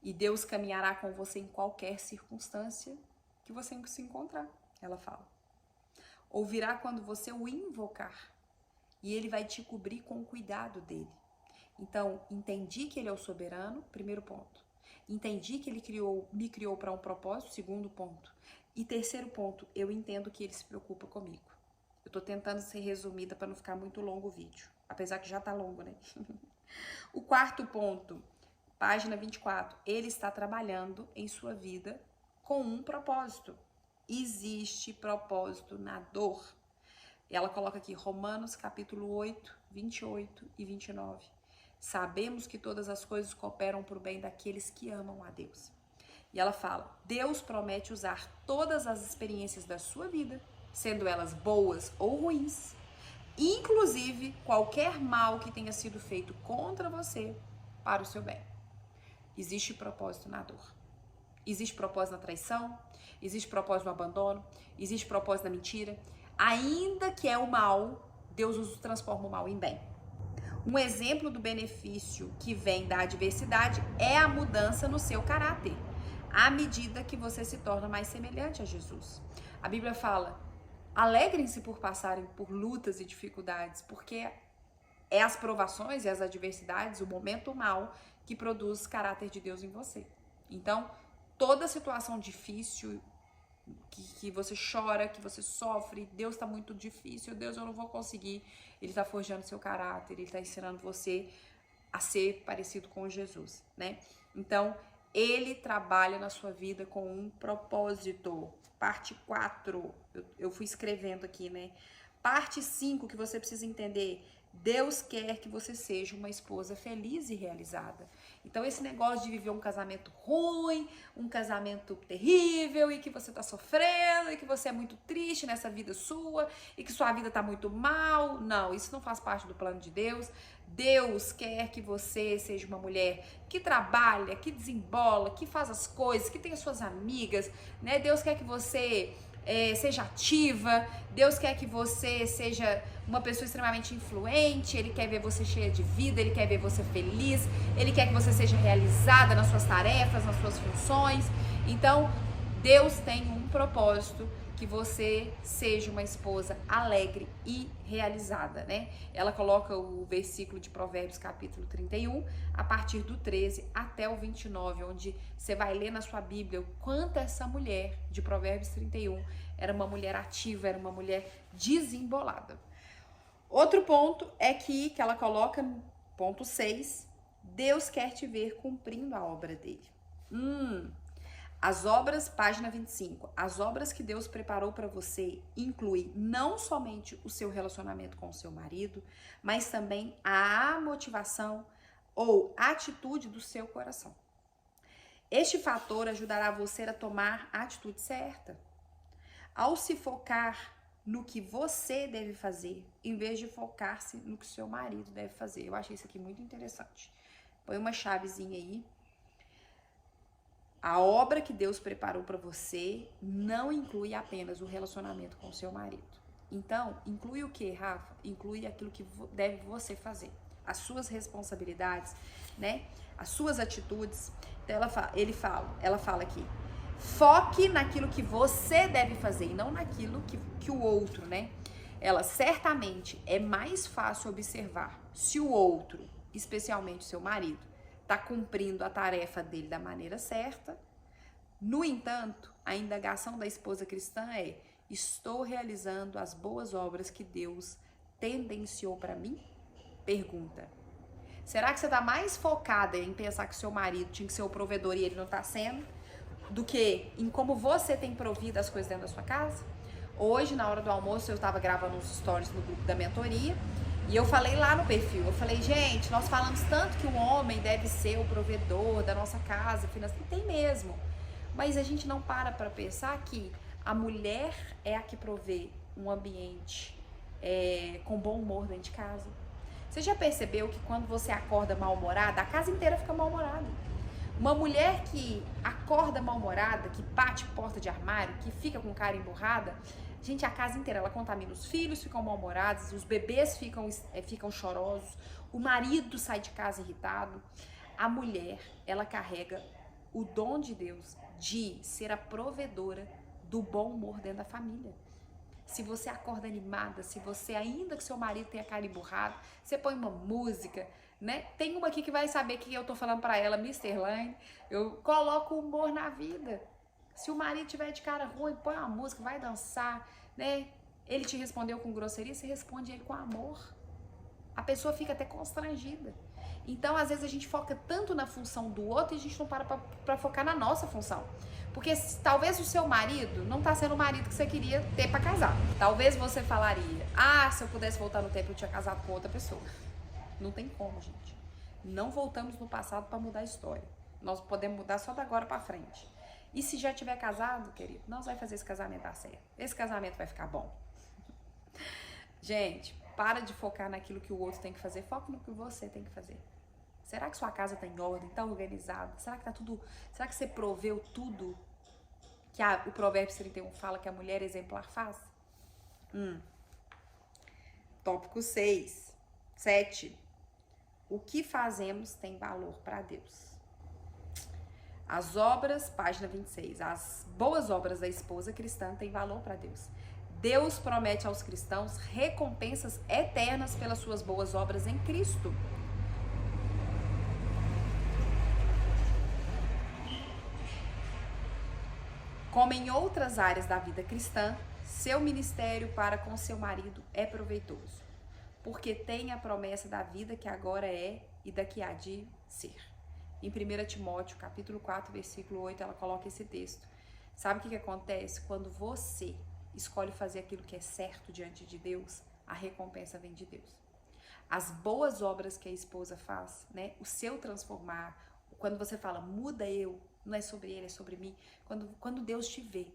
e Deus caminhará com você em qualquer circunstância que você se encontrar, ela fala. Ouvirá quando você o invocar, e ele vai te cobrir com o cuidado dele. Então, entendi que ele é o soberano, primeiro ponto. Entendi que ele me criou para um propósito, segundo ponto. E terceiro ponto, eu entendo que ele se preocupa comigo. Eu tô tentando ser resumida para não ficar muito longo o vídeo, apesar que já tá longo, né? O quarto ponto, página 24, ele está trabalhando em sua vida com um propósito. Existe propósito na dor. Ela coloca aqui Romanos capítulo 8, 28 e 29. Sabemos que todas as coisas cooperam para o bem daqueles que amam a Deus. E ela fala, Deus promete usar todas as experiências da sua vida, sendo elas boas ou ruins, inclusive qualquer mal que tenha sido feito contra você, para o seu bem. Existe propósito na dor. Existe propósito na traição, existe propósito no abandono, existe propósito na mentira. Ainda que é o mal, Deus transforma o mal em bem. Um exemplo do benefício que vem da adversidade é a mudança no seu caráter, à medida que você se torna mais semelhante a Jesus. A Bíblia fala, alegrem-se por passarem por lutas e dificuldades, porque é as provações e as adversidades, o momento mal, que produz caráter de Deus em você. Então, toda situação difícil, que você chora, que você sofre, Deus tá muito difícil, Deus, eu não vou conseguir. Ele tá forjando seu caráter, ele tá ensinando você a ser parecido com Jesus, né? Então, ele trabalha na sua vida com um propósito. Parte 4, eu fui escrevendo aqui, né? Parte 5, que você precisa entender. Deus quer que você seja uma esposa feliz e realizada. Então esse negócio de viver um casamento ruim, um casamento terrível e que você tá sofrendo e que você é muito triste nessa vida sua e que sua vida tá muito mal, não, isso não faz parte do plano de Deus. Deus quer que você seja uma mulher que trabalha, que desembola, que faz as coisas, que tem as suas amigas, né? Deus quer que você seja ativa, Deus quer que você seja uma pessoa extremamente influente, Ele quer ver você cheia de vida, Ele quer ver você feliz, Ele quer que você seja realizada nas suas tarefas, nas suas funções. Então, Deus tem um propósito que você seja uma esposa alegre e realizada, né? Ela coloca o versículo de Provérbios capítulo 31, a partir do 13 até o 29, onde você vai ler na sua Bíblia o quanto essa mulher de Provérbios 31 era uma mulher ativa, era uma mulher desembolada. Outro ponto é que ela coloca, ponto 6, Deus quer te ver cumprindo a obra dele. As obras, página 25, as obras que Deus preparou para você incluem não somente o seu relacionamento com o seu marido, mas também a motivação ou atitude do seu coração. Este fator ajudará você a tomar a atitude certa. Ao se focar no que você deve fazer, em vez de focar-se no que o seu marido deve fazer. Eu achei isso aqui muito interessante. Põe uma chavezinha aí. A obra que Deus preparou para você não inclui apenas o relacionamento com o seu marido. Então, inclui o que, Rafa? Inclui aquilo que deve você fazer. As suas responsabilidades, né? As suas atitudes. Então, ela fala aqui, foque naquilo que você deve fazer e não naquilo que o outro, né? Ela certamente é mais fácil observar se o outro, especialmente o seu marido, está cumprindo a tarefa dele da maneira certa. No entanto, a indagação da esposa cristã é: estou realizando as boas obras que Deus tendenciou para mim? Pergunta. Será que você está mais focada em pensar que o seu marido tinha que ser o provedor e ele não está sendo, do que em como você tem provido as coisas dentro da sua casa? Hoje, na hora do almoço, eu estava gravando uns stories no grupo da mentoria e eu falei lá no perfil, eu falei, gente, nós falamos tanto que o homem deve ser o provedor da nossa casa, financeira, tem mesmo, mas a gente não para pensar que a mulher é a que provê um ambiente com bom humor dentro de casa. Você já percebeu que quando você acorda mal-humorada, a casa inteira fica mal-humorada? Uma mulher que acorda mal-humorada, que bate porta de armário, que fica com cara emburrada, gente, a casa inteira, ela contamina. Os filhos ficam mal-humorados, os bebês ficam chorosos, o marido sai de casa irritado. A mulher, ela carrega o dom de Deus de ser a provedora do bom humor dentro da família. Se você acorda animada, se você, ainda que seu marido tenha cara emburrado, você põe uma música, né? Tem uma aqui que vai saber que eu tô falando pra ela, Mr. Line, eu coloco humor na vida. Se o marido tiver de cara ruim, põe uma música, vai dançar, né? Ele te respondeu com grosseria, você responde ele com amor. A pessoa fica até constrangida. Então, às vezes, a gente foca tanto na função do outro e a gente não para pra focar na nossa função. Porque talvez o seu marido não tá sendo o marido que você queria ter pra casar. Talvez você falaria, se eu pudesse voltar no tempo eu tinha casado com outra pessoa. Não tem como, gente. Não voltamos no passado pra mudar a história. Nós podemos mudar só da agora pra frente. E se já tiver casado, querido, nós vamos fazer esse casamento dar certo. Esse casamento vai ficar bom. Gente, para de focar naquilo que o outro tem que fazer. Foca no que você tem que fazer. Será que sua casa tá em ordem, tá organizada? Será que tá tudo... Será que você proveu tudo que o Provérbios 31 fala que a mulher exemplar faz? Tópico 6. 7. O que fazemos tem valor para Deus. As obras, página 26. As boas obras da esposa cristã têm valor para Deus. Deus promete aos cristãos recompensas eternas pelas suas boas obras em Cristo. Como em outras áreas da vida cristã, seu ministério para com seu marido é proveitoso, porque tem a promessa da vida que agora é e da que há de ser. Em 1 Timóteo, capítulo 4, versículo 8, ela coloca esse texto. Sabe o que acontece? Quando você escolhe fazer aquilo que é certo diante de Deus, a recompensa vem de Deus. As boas obras que a esposa faz, né? O seu transformar, quando você fala, muda eu, não é sobre ele, é sobre mim. Quando Deus te vê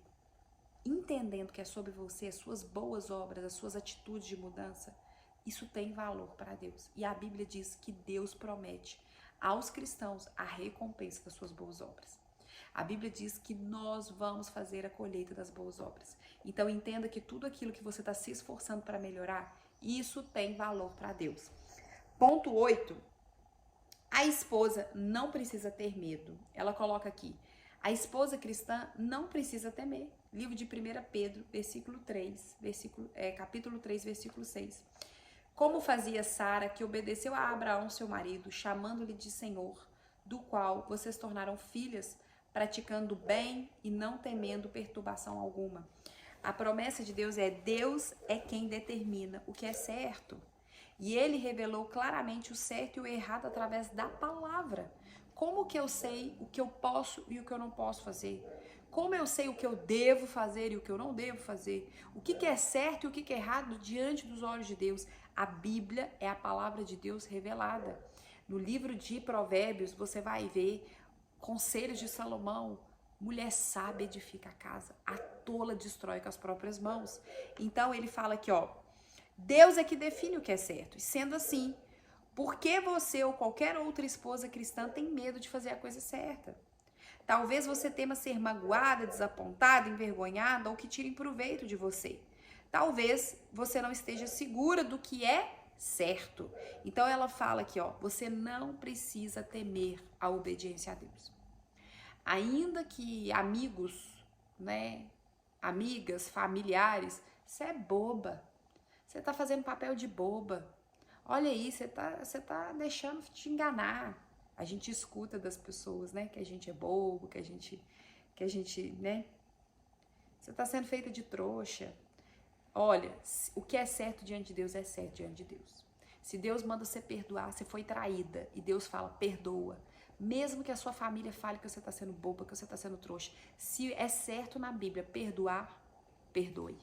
entendendo que é sobre você, as suas boas obras, as suas atitudes de mudança, isso tem valor para Deus. E a Bíblia diz que Deus promete aos cristãos a recompensa das suas boas obras. A Bíblia diz que nós vamos fazer a colheita das boas obras. Então entenda que tudo aquilo que você está se esforçando para melhorar, isso tem valor para Deus. Ponto 8. A esposa não precisa ter medo. Ela coloca aqui, A esposa cristã não precisa temer. Livro de 1 Pedro, capítulo 3, versículo 6. Como fazia Sara, que obedeceu a Abraão, seu marido, chamando-lhe de Senhor, do qual vocês tornaram filhas, praticando o bem e não temendo perturbação alguma. A promessa de Deus é quem determina o que é certo. E ele revelou claramente o certo e o errado através da palavra. Como que eu sei o que eu posso e o que eu não posso fazer? Como eu sei o que eu devo fazer e o que eu não devo fazer? O que é certo e o que é errado diante dos olhos de Deus? A Bíblia é a palavra de Deus revelada. No livro de Provérbios, você vai ver conselhos de Salomão. Mulher sábia edifica a casa, a tola destrói com as próprias mãos. Então ele fala aqui, ó, Deus é que define o que é certo. E sendo assim, por que você ou qualquer outra esposa cristã tem medo de fazer a coisa certa? Talvez você tema ser magoada, desapontada, envergonhada ou que tirem proveito de você. Talvez você não esteja segura do que é certo. Então ela fala aqui, ó, você não precisa temer a obediência a Deus. Ainda que amigos, né, amigas, familiares, você é boba. Você tá fazendo papel de boba. Olha aí, você tá deixando te enganar. A gente escuta das pessoas, né, que a gente é bobo, que a gente, né, você tá sendo feita de trouxa. Olha, o que é certo diante de Deus é certo diante de Deus. Se Deus manda você perdoar, você foi traída e Deus fala, perdoa. Mesmo que a sua família fale que você está sendo boba, que você está sendo trouxa. Se é certo na Bíblia perdoar, perdoe.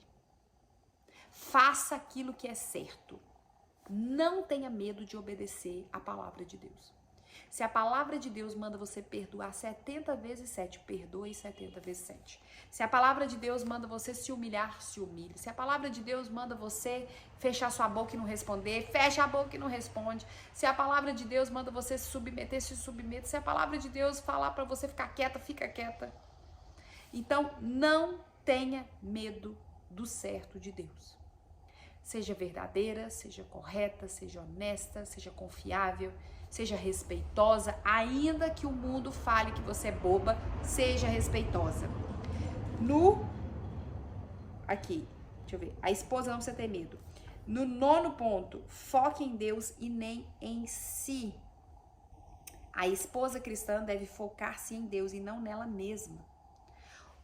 Faça aquilo que é certo. Não tenha medo de obedecer a palavra de Deus. Se a palavra de Deus manda você perdoar 70 vezes 7, perdoe 70 vezes 7. Se a palavra de Deus manda você se humilhar, se humilhe. Se a palavra de Deus manda você fechar sua boca e não responder, fecha a boca e não responde. Se a palavra de Deus manda você se submeter, se submeta. Se a palavra de Deus falar para você ficar quieta, fica quieta. Então, não tenha medo do certo de Deus. Seja verdadeira, seja correta, seja honesta, seja confiável, seja respeitosa, ainda que o mundo fale que você é boba, seja respeitosa. Aqui, deixa eu ver, a esposa não precisa ter medo. No 9º ponto, foque em Deus e nem em si. A esposa cristã deve focar-se em Deus e não nela mesma.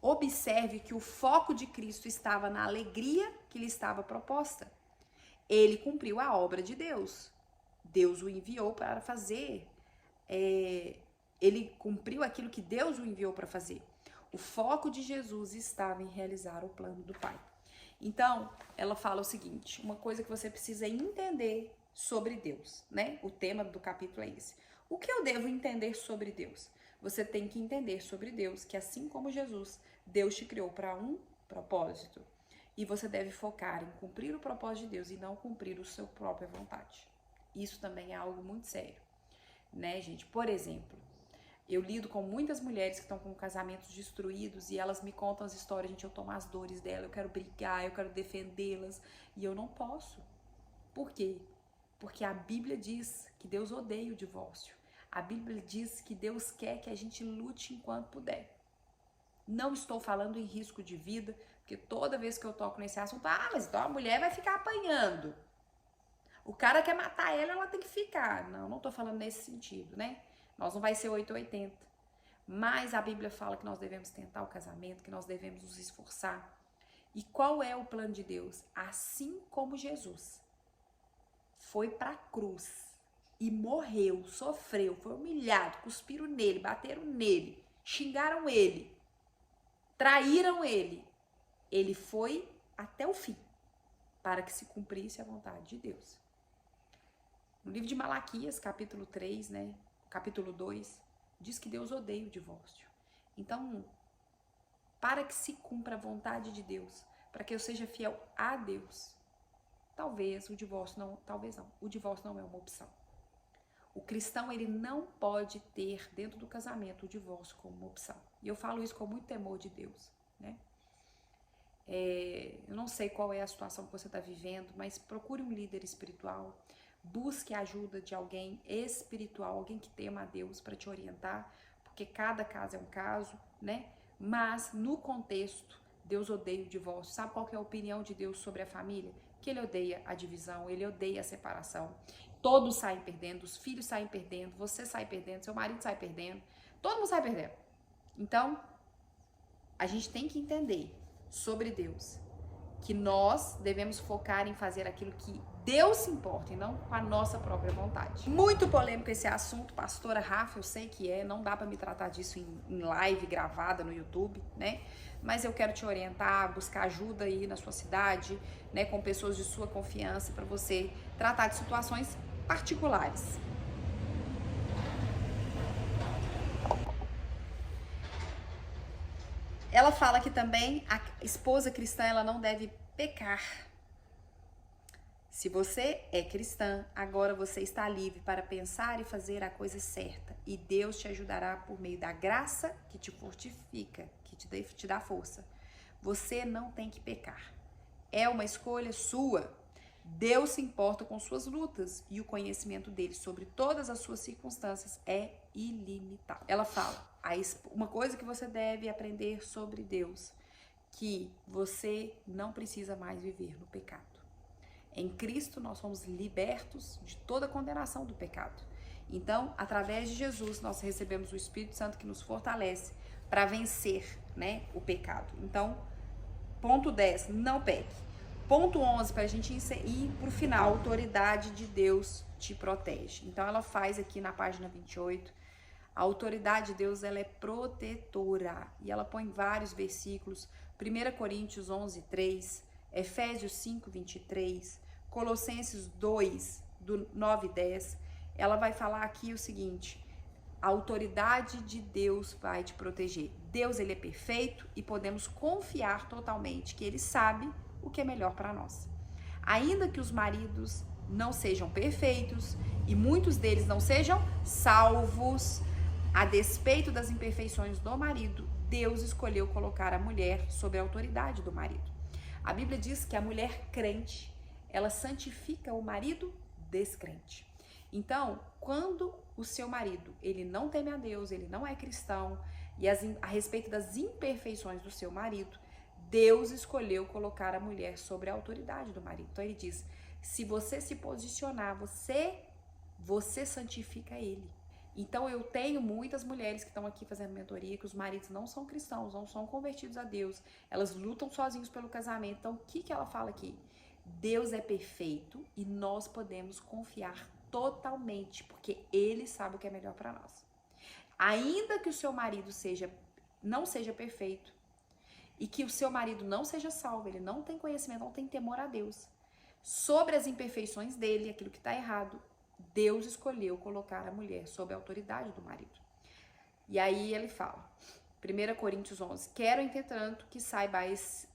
Observe que o foco de Cristo estava na alegria que lhe estava proposta. Ele cumpriu a obra de Deus. Deus o enviou para fazer. Ele cumpriu aquilo que Deus o enviou para fazer. O foco de Jesus estava em realizar o plano do Pai. Então, ela fala o seguinte, uma coisa que você precisa entender sobre Deus, né? O tema do capítulo é esse. O que eu devo entender sobre Deus? Você tem que entender sobre Deus, que assim como Jesus, Deus te criou para um propósito. E você deve focar em cumprir o propósito de Deus e não cumprir a sua própria vontade. Isso também é algo muito sério, né, gente? Por exemplo, eu lido com muitas mulheres que estão com casamentos destruídos e elas me contam as histórias, gente, eu tomo as dores dela, eu quero brigar, eu quero defendê-las e eu não posso. Por quê? Porque a Bíblia diz que Deus odeia o divórcio. A Bíblia diz que Deus quer que a gente lute enquanto puder. Não estou falando em risco de vida, porque toda vez que eu toco nesse assunto, mas então a mulher vai ficar apanhando. O cara quer matar ela, ela tem que ficar. Não estou falando nesse sentido, né? Nós não vai ser 880. Mas a Bíblia fala que nós devemos tentar o casamento, que nós devemos nos esforçar. E qual é o plano de Deus? Assim como Jesus foi para a cruz e morreu, sofreu, foi humilhado, cuspiram nele, bateram nele, xingaram ele, traíram ele. Ele foi até o fim para que se cumprisse a vontade de Deus. No livro de Malaquias, capítulo 3, né, capítulo 2, diz que Deus odeia o divórcio. Então, para que se cumpra a vontade de Deus, para que eu seja fiel a Deus, talvez o divórcio não, o divórcio não é uma opção. O cristão, ele não pode ter dentro do casamento o divórcio como uma opção. E eu falo isso com muito temor de Deus, né? Eu não sei qual é a situação que você está vivendo, mas procure um líder espiritual, busque a ajuda de alguém espiritual, alguém que tema a Deus para te orientar, porque cada caso é um caso, né? Mas no contexto, Deus odeia o divórcio. Sabe qual que é a opinião de Deus sobre a família? Que ele odeia a divisão, ele odeia a separação. Todos saem perdendo, os filhos saem perdendo, você sai perdendo, seu marido sai perdendo, todo mundo sai perdendo. Então, a gente tem que entender sobre Deus que nós devemos focar em fazer aquilo que Deus se importa e não com a nossa própria vontade. Muito polêmico esse assunto, pastora Rafa, eu sei que não dá pra me tratar disso em live gravada no YouTube, né? Mas eu quero te orientar, buscar ajuda aí na sua cidade, né, com pessoas de sua confiança para você tratar de situações particulares. Ela fala que também a esposa cristã ela não deve pecar. Se você é cristã, agora você está livre para pensar e fazer a coisa certa. E Deus te ajudará por meio da graça que te fortifica, que te dá força. Você não tem que pecar. É uma escolha sua. Deus se importa com suas lutas e o conhecimento dele sobre todas as suas circunstâncias é ilimitado. Ela fala, uma coisa que você deve aprender sobre Deus, que você não precisa mais viver no pecado. Em Cristo nós somos libertos de toda a condenação do pecado. Então, através de Jesus, nós recebemos o Espírito Santo que nos fortalece para vencer, né, o pecado. Então, ponto 10, não peque. Ponto 11, para a gente ir para o final, a autoridade de Deus te protege. Então, ela faz aqui na página 28, a autoridade de Deus, ela é protetora. E ela põe vários versículos, 1 Coríntios 11, 3, Efésios 5, 23, Colossenses 2, do 9 e 10. Ela vai falar aqui o seguinte, a autoridade de Deus vai te proteger. Deus, ele é perfeito e podemos confiar totalmente que ele sabe o que é melhor para nós. Ainda que os maridos não sejam perfeitos e muitos deles não sejam salvos, a despeito das imperfeições do marido, Deus escolheu colocar a mulher sob a autoridade do marido. A Bíblia diz que a mulher crente, ela santifica o marido descrente. Então, quando o seu marido, ele não teme a Deus, ele não é cristão, e a respeito das imperfeições do seu marido, Deus escolheu colocar a mulher sobre a autoridade do marido. Então ele diz, se você se posicionar, você santifica ele. Então eu tenho muitas mulheres que estão aqui fazendo mentoria, que os maridos não são cristãos, não são convertidos a Deus, elas lutam sozinhos pelo casamento. Então o que ela fala aqui? Deus é perfeito e nós podemos confiar totalmente, porque ele sabe o que é melhor para nós. Ainda que o seu marido não seja perfeito e que o seu marido não seja salvo, ele não tem conhecimento, não tem temor a Deus, sobre as imperfeições dele, aquilo que está errado, Deus escolheu colocar a mulher sob a autoridade do marido. E aí ele fala, 1 Coríntios 11, quero, entretanto, que saibais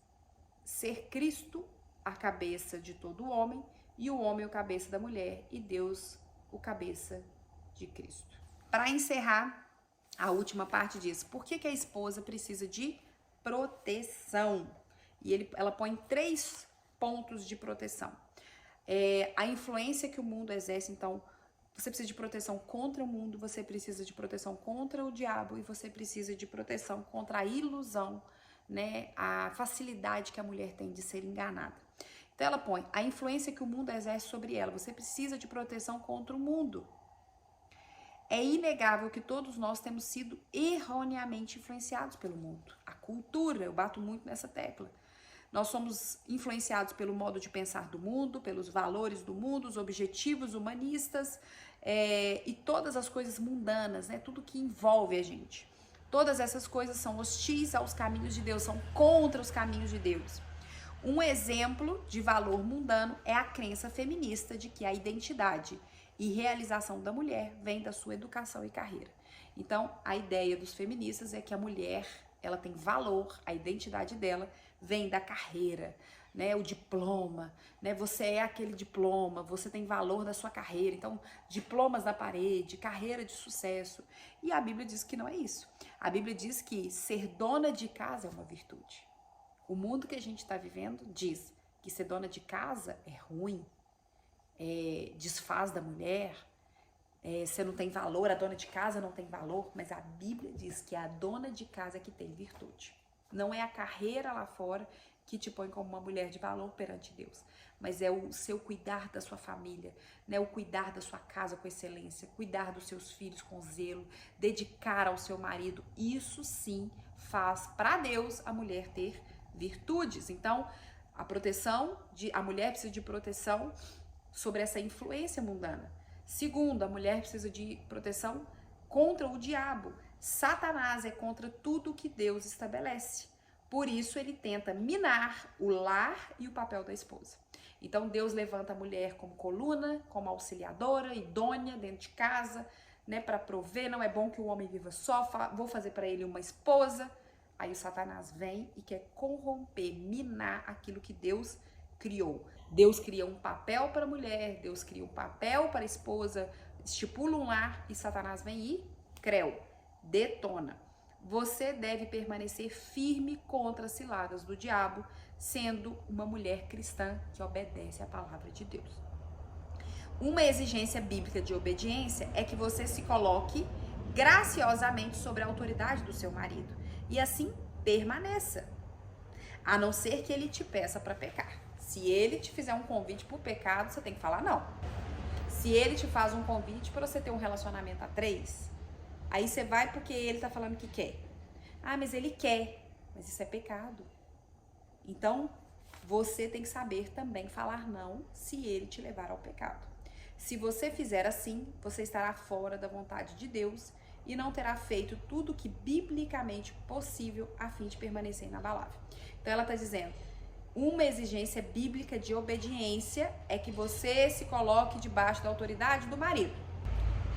ser Cristo a cabeça de todo homem, e o homem o cabeça da mulher, e Deus o cabeça de Cristo. Para encerrar, a última parte diz, por que a esposa precisa de proteção? E ela põe 3 pontos de proteção. A influência que o mundo exerce, então, você precisa de proteção contra o mundo, você precisa de proteção contra o diabo, e você precisa de proteção contra a ilusão, né, a facilidade que a mulher tem de ser enganada. Então ela põe a influência que o mundo exerce sobre ela. Você precisa de proteção contra o mundo. É inegável que todos nós temos sido erroneamente influenciados pelo mundo. A cultura, eu bato muito nessa tecla. Nós somos influenciados pelo modo de pensar do mundo, pelos valores do mundo, os objetivos humanistas e todas as coisas mundanas, né? Tudo que envolve a gente. Todas essas coisas são hostis aos caminhos de Deus, são contra os caminhos de Deus. Um exemplo de valor mundano é a crença feminista de que a identidade e realização da mulher vem da sua educação e carreira. Então, a ideia dos feministas é que a mulher, ela tem valor, a identidade dela vem da carreira, né? O diploma, né? Você é aquele diploma, você tem valor da sua carreira. Então, diplomas na parede, carreira de sucesso. E a Bíblia diz que não é isso. A Bíblia diz que ser dona de casa é uma virtude. O mundo que a gente está vivendo diz que ser dona de casa é ruim, desfaz da mulher, você não tem valor, a dona de casa não tem valor, mas a Bíblia diz que é a dona de casa que tem virtude. Não é a carreira lá fora que te põe como uma mulher de valor perante Deus, mas é o seu cuidar da sua família, né? O cuidar da sua casa com excelência, cuidar dos seus filhos com zelo, dedicar ao seu marido. Isso sim faz para Deus a mulher ter virtudes. Então, a mulher precisa de proteção sobre essa influência mundana. Segundo, a mulher precisa de proteção contra o diabo. Satanás é contra tudo que Deus estabelece. Por isso, ele tenta minar o lar e o papel da esposa. Então, Deus levanta a mulher como coluna, como auxiliadora, idônea dentro de casa, né, para prover. Não é bom que o homem viva só, vou fazer para ele uma esposa. Aí o Satanás vem e quer corromper, minar aquilo que Deus criou. Deus cria um papel para a mulher, Deus cria um papel para a esposa, estipula um lar e Satanás vem e detona. Você deve permanecer firme contra as ciladas do diabo, sendo uma mulher cristã que obedece à palavra de Deus. Uma exigência bíblica de obediência é que você se coloque graciosamente sobre a autoridade do seu marido e assim permaneça, a não ser que ele te peça para pecar. Se ele te fizer um convite para o pecado, você tem que falar não. Se ele te faz um convite para você ter um relacionamento a 3, aí você vai porque ele tá falando que quer. Ah, mas ele quer. Mas isso é pecado. Então, você tem que saber também falar não se ele te levar ao pecado. Se você fizer assim, você estará fora da vontade de Deus e não terá feito tudo o que biblicamente possível a fim de permanecer inabalável. Então, ela está dizendo, uma exigência bíblica de obediência é que você se coloque debaixo da autoridade do marido.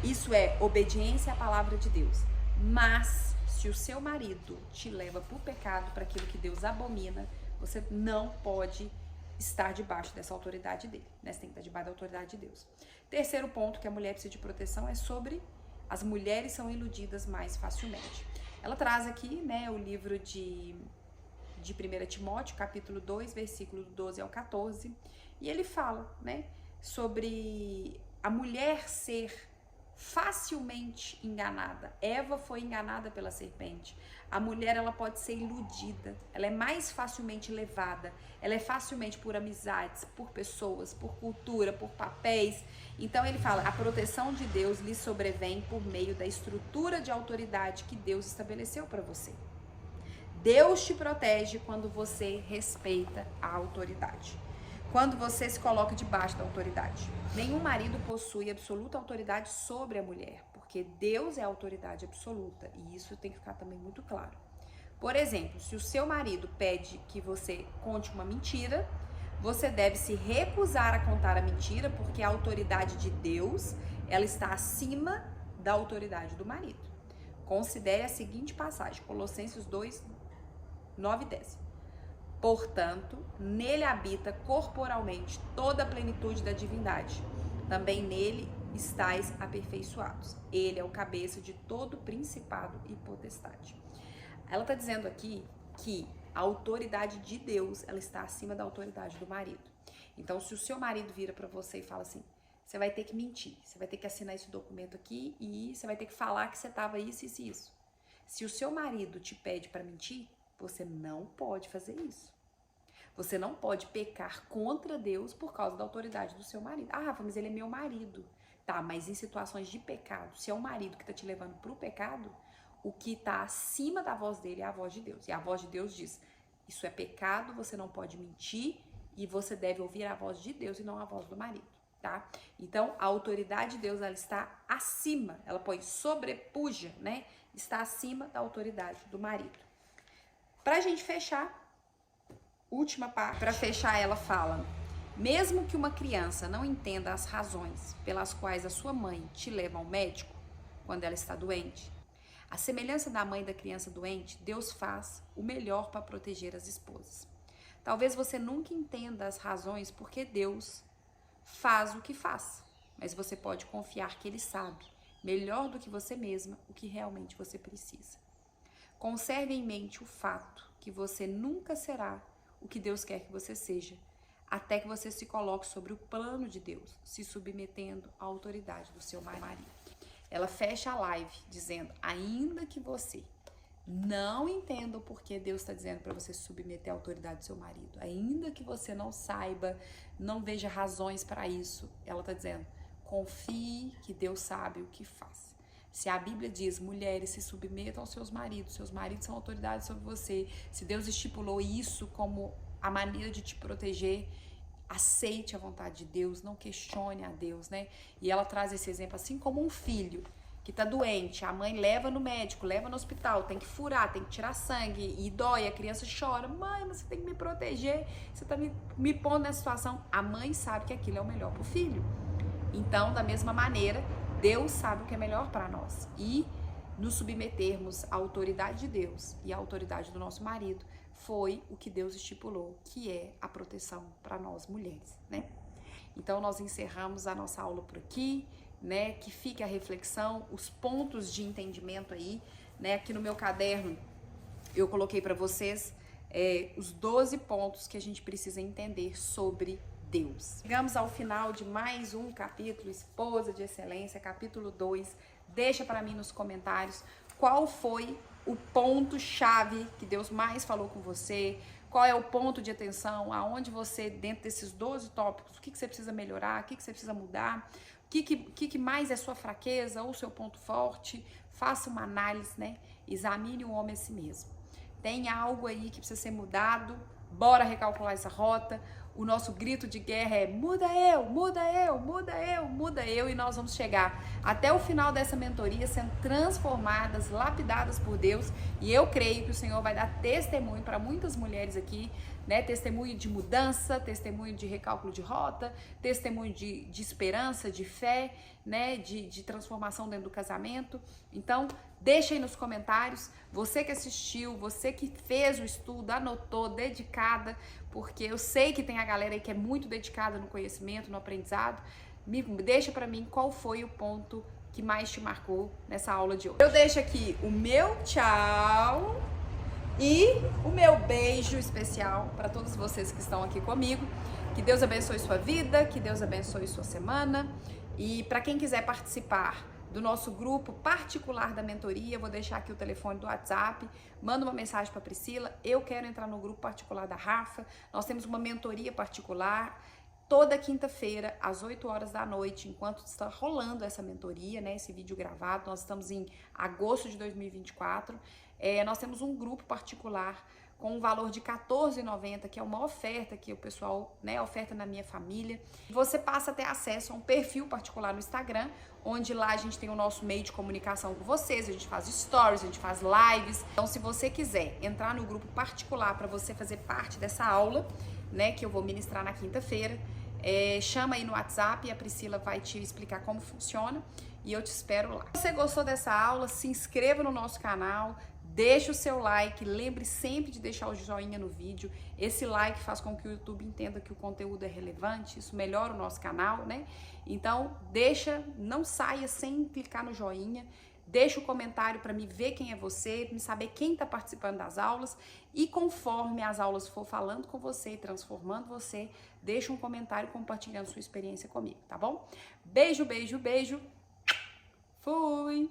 Isso é obediência à palavra de Deus. Mas, se o seu marido te leva para o pecado, para aquilo que Deus abomina, você não pode estar debaixo dessa autoridade dele, né? Você tem que estar debaixo da autoridade de Deus. Terceiro ponto que a mulher precisa de proteção é sobre as mulheres são iludidas mais facilmente. Ela traz aqui, né, o livro de 1 Timóteo, capítulo 2, versículo 12 ao 14, e ele fala, né, sobre a mulher ser facilmente enganada. Eva foi enganada pela serpente. A mulher, ela pode ser iludida, ela é mais facilmente levada, ela é facilmente por amizades, por pessoas, por cultura, por papéis. Então ele fala, a proteção de Deus lhe sobrevém por meio da estrutura de autoridade que Deus estabeleceu para você. Deus te protege quando você respeita a autoridade. Quando você se coloca debaixo da autoridade. Nenhum marido possui absoluta autoridade sobre a mulher, porque Deus é a autoridade absoluta, e isso tem que ficar também muito claro. Por exemplo, se o seu marido pede que você conte uma mentira, você deve se recusar a contar a mentira, porque a autoridade de Deus, ela está acima da autoridade do marido. Considere a seguinte passagem, Colossenses 2, 9 e 10. Portanto, nele habita corporalmente toda a plenitude da divindade. Também nele estáis aperfeiçoados. Ele é o cabeça de todo principado e potestade. Ela está dizendo aqui que a autoridade de Deus, ela está acima da autoridade do marido. Então, se o seu marido vira para você e fala assim, você vai ter que mentir, você vai ter que assinar esse documento aqui e você vai ter que falar que você estava isso, isso e isso. Se o seu marido te pede para mentir, você não pode fazer isso. Você não pode pecar contra Deus por causa da autoridade do seu marido. Ah, Rafa, mas ele é meu marido. Tá, mas em situações de pecado, se é o marido que está te levando para o pecado, o que está acima da voz dele é a voz de Deus. E a voz de Deus diz, isso é pecado, você não pode mentir e você deve ouvir a voz de Deus e não a voz do marido, tá? Então, a autoridade de Deus, ela está acima, ela põe sobrepuja, né? Está acima da autoridade do marido. Pra gente fechar, última parte, para fechar ela fala, mesmo que uma criança não entenda as razões pelas quais a sua mãe te leva ao médico quando ela está doente, a semelhança da mãe da criança doente, Deus faz o melhor para proteger as esposas. Talvez você nunca entenda as razões porque Deus faz o que faz, mas você pode confiar que Ele sabe, melhor do que você mesma, o que realmente você precisa. Conserve em mente o fato que você nunca será o que Deus quer que você seja, até que você se coloque sobre o plano de Deus, se submetendo à autoridade do seu marido. ela fecha a live dizendo, ainda que você não entenda o porquê Deus está dizendo para você se submeter à autoridade do seu marido, ainda que você não saiba, não veja razões para isso, ela está dizendo, confie que Deus sabe o que faz. Se a Bíblia diz, mulheres se submetam aos seus maridos são autoridades sobre você, se Deus estipulou isso como a maneira de te proteger, aceite a vontade de Deus, não questione a Deus, né? E ela traz esse exemplo assim como um filho que tá doente, a mãe leva no médico, leva no hospital, tem que furar, tem que tirar sangue e dói, a criança chora, mãe, você tem que me proteger, você tá me pondo nessa situação. A mãe sabe que aquilo é o melhor pro filho. Então, da mesma maneira, Deus sabe o que é melhor para nós. E nos submetermos à autoridade de Deus e à autoridade do nosso marido foi o que Deus estipulou, que é a proteção para nós mulheres, né? Então, nós encerramos a nossa aula por aqui, né? Que fique a reflexão, os pontos de entendimento aí, né? Aqui no meu caderno eu coloquei para vocês os 12 pontos que a gente precisa entender sobre Deus. Chegamos ao final de mais um capítulo, Esposa de Excelência, capítulo 2. Deixa para mim nos comentários qual foi o ponto-chave que Deus mais falou com você, qual é o ponto de atenção, aonde você, dentro desses 12 tópicos, o que você precisa melhorar, o que você precisa mudar, o que mais é sua fraqueza ou seu ponto forte. Faça uma análise, né? Examine o homem a si mesmo. Tem algo aí que precisa ser mudado, bora recalcular essa rota. O nosso grito de guerra é muda eu, muda eu, muda eu, muda eu, e nós vamos chegar até o final dessa mentoria sendo transformadas, lapidadas por Deus, e eu creio que o Senhor vai dar testemunho para muitas mulheres aqui, né? Testemunho de mudança, testemunho de recálculo de rota, testemunho de esperança, de fé, né? De transformação dentro do casamento. Então, deixa aí nos comentários, você que assistiu, você que fez o estudo, anotou, dedicada, porque eu sei que tem a galera aí que é muito dedicada no conhecimento, no aprendizado. Deixa pra mim qual foi o ponto que mais te marcou nessa aula de hoje. Eu deixo aqui o meu tchau e o meu beijo especial para todos vocês que estão aqui comigo. Que Deus abençoe sua vida, que Deus abençoe sua semana. E para quem quiser participar do nosso grupo particular da mentoria, vou deixar aqui o telefone do WhatsApp, manda uma mensagem para Priscila, eu quero entrar no grupo particular da Rafa. Nós temos uma mentoria particular toda quinta-feira às 8 horas da noite, enquanto está rolando essa mentoria, né, esse vídeo gravado. Nós estamos em agosto de 2024, nós temos um grupo particular com um valor de R$14,90, que é uma oferta que o pessoal, né, oferta na minha família. Você passa a ter acesso a um perfil particular no Instagram, onde lá a gente tem o nosso meio de comunicação com vocês, a gente faz stories, a gente faz lives. Então, se você quiser entrar no grupo particular para você fazer parte dessa aula, né, que eu vou ministrar na quinta-feira, chama aí no WhatsApp e a Priscila vai te explicar como funciona e eu te espero lá. Se você gostou dessa aula, se inscreva no nosso canal, deixa o seu like, lembre sempre de deixar o joinha no vídeo. Esse like faz com que o YouTube entenda que o conteúdo é relevante, isso melhora o nosso canal, né? Então, não saia sem clicar no joinha. Deixa o comentário para me ver quem é você, me saber quem está participando das aulas. E conforme as aulas for falando com você e transformando você, deixa um comentário compartilhando sua experiência comigo, tá bom? Beijo, beijo, beijo. Fui!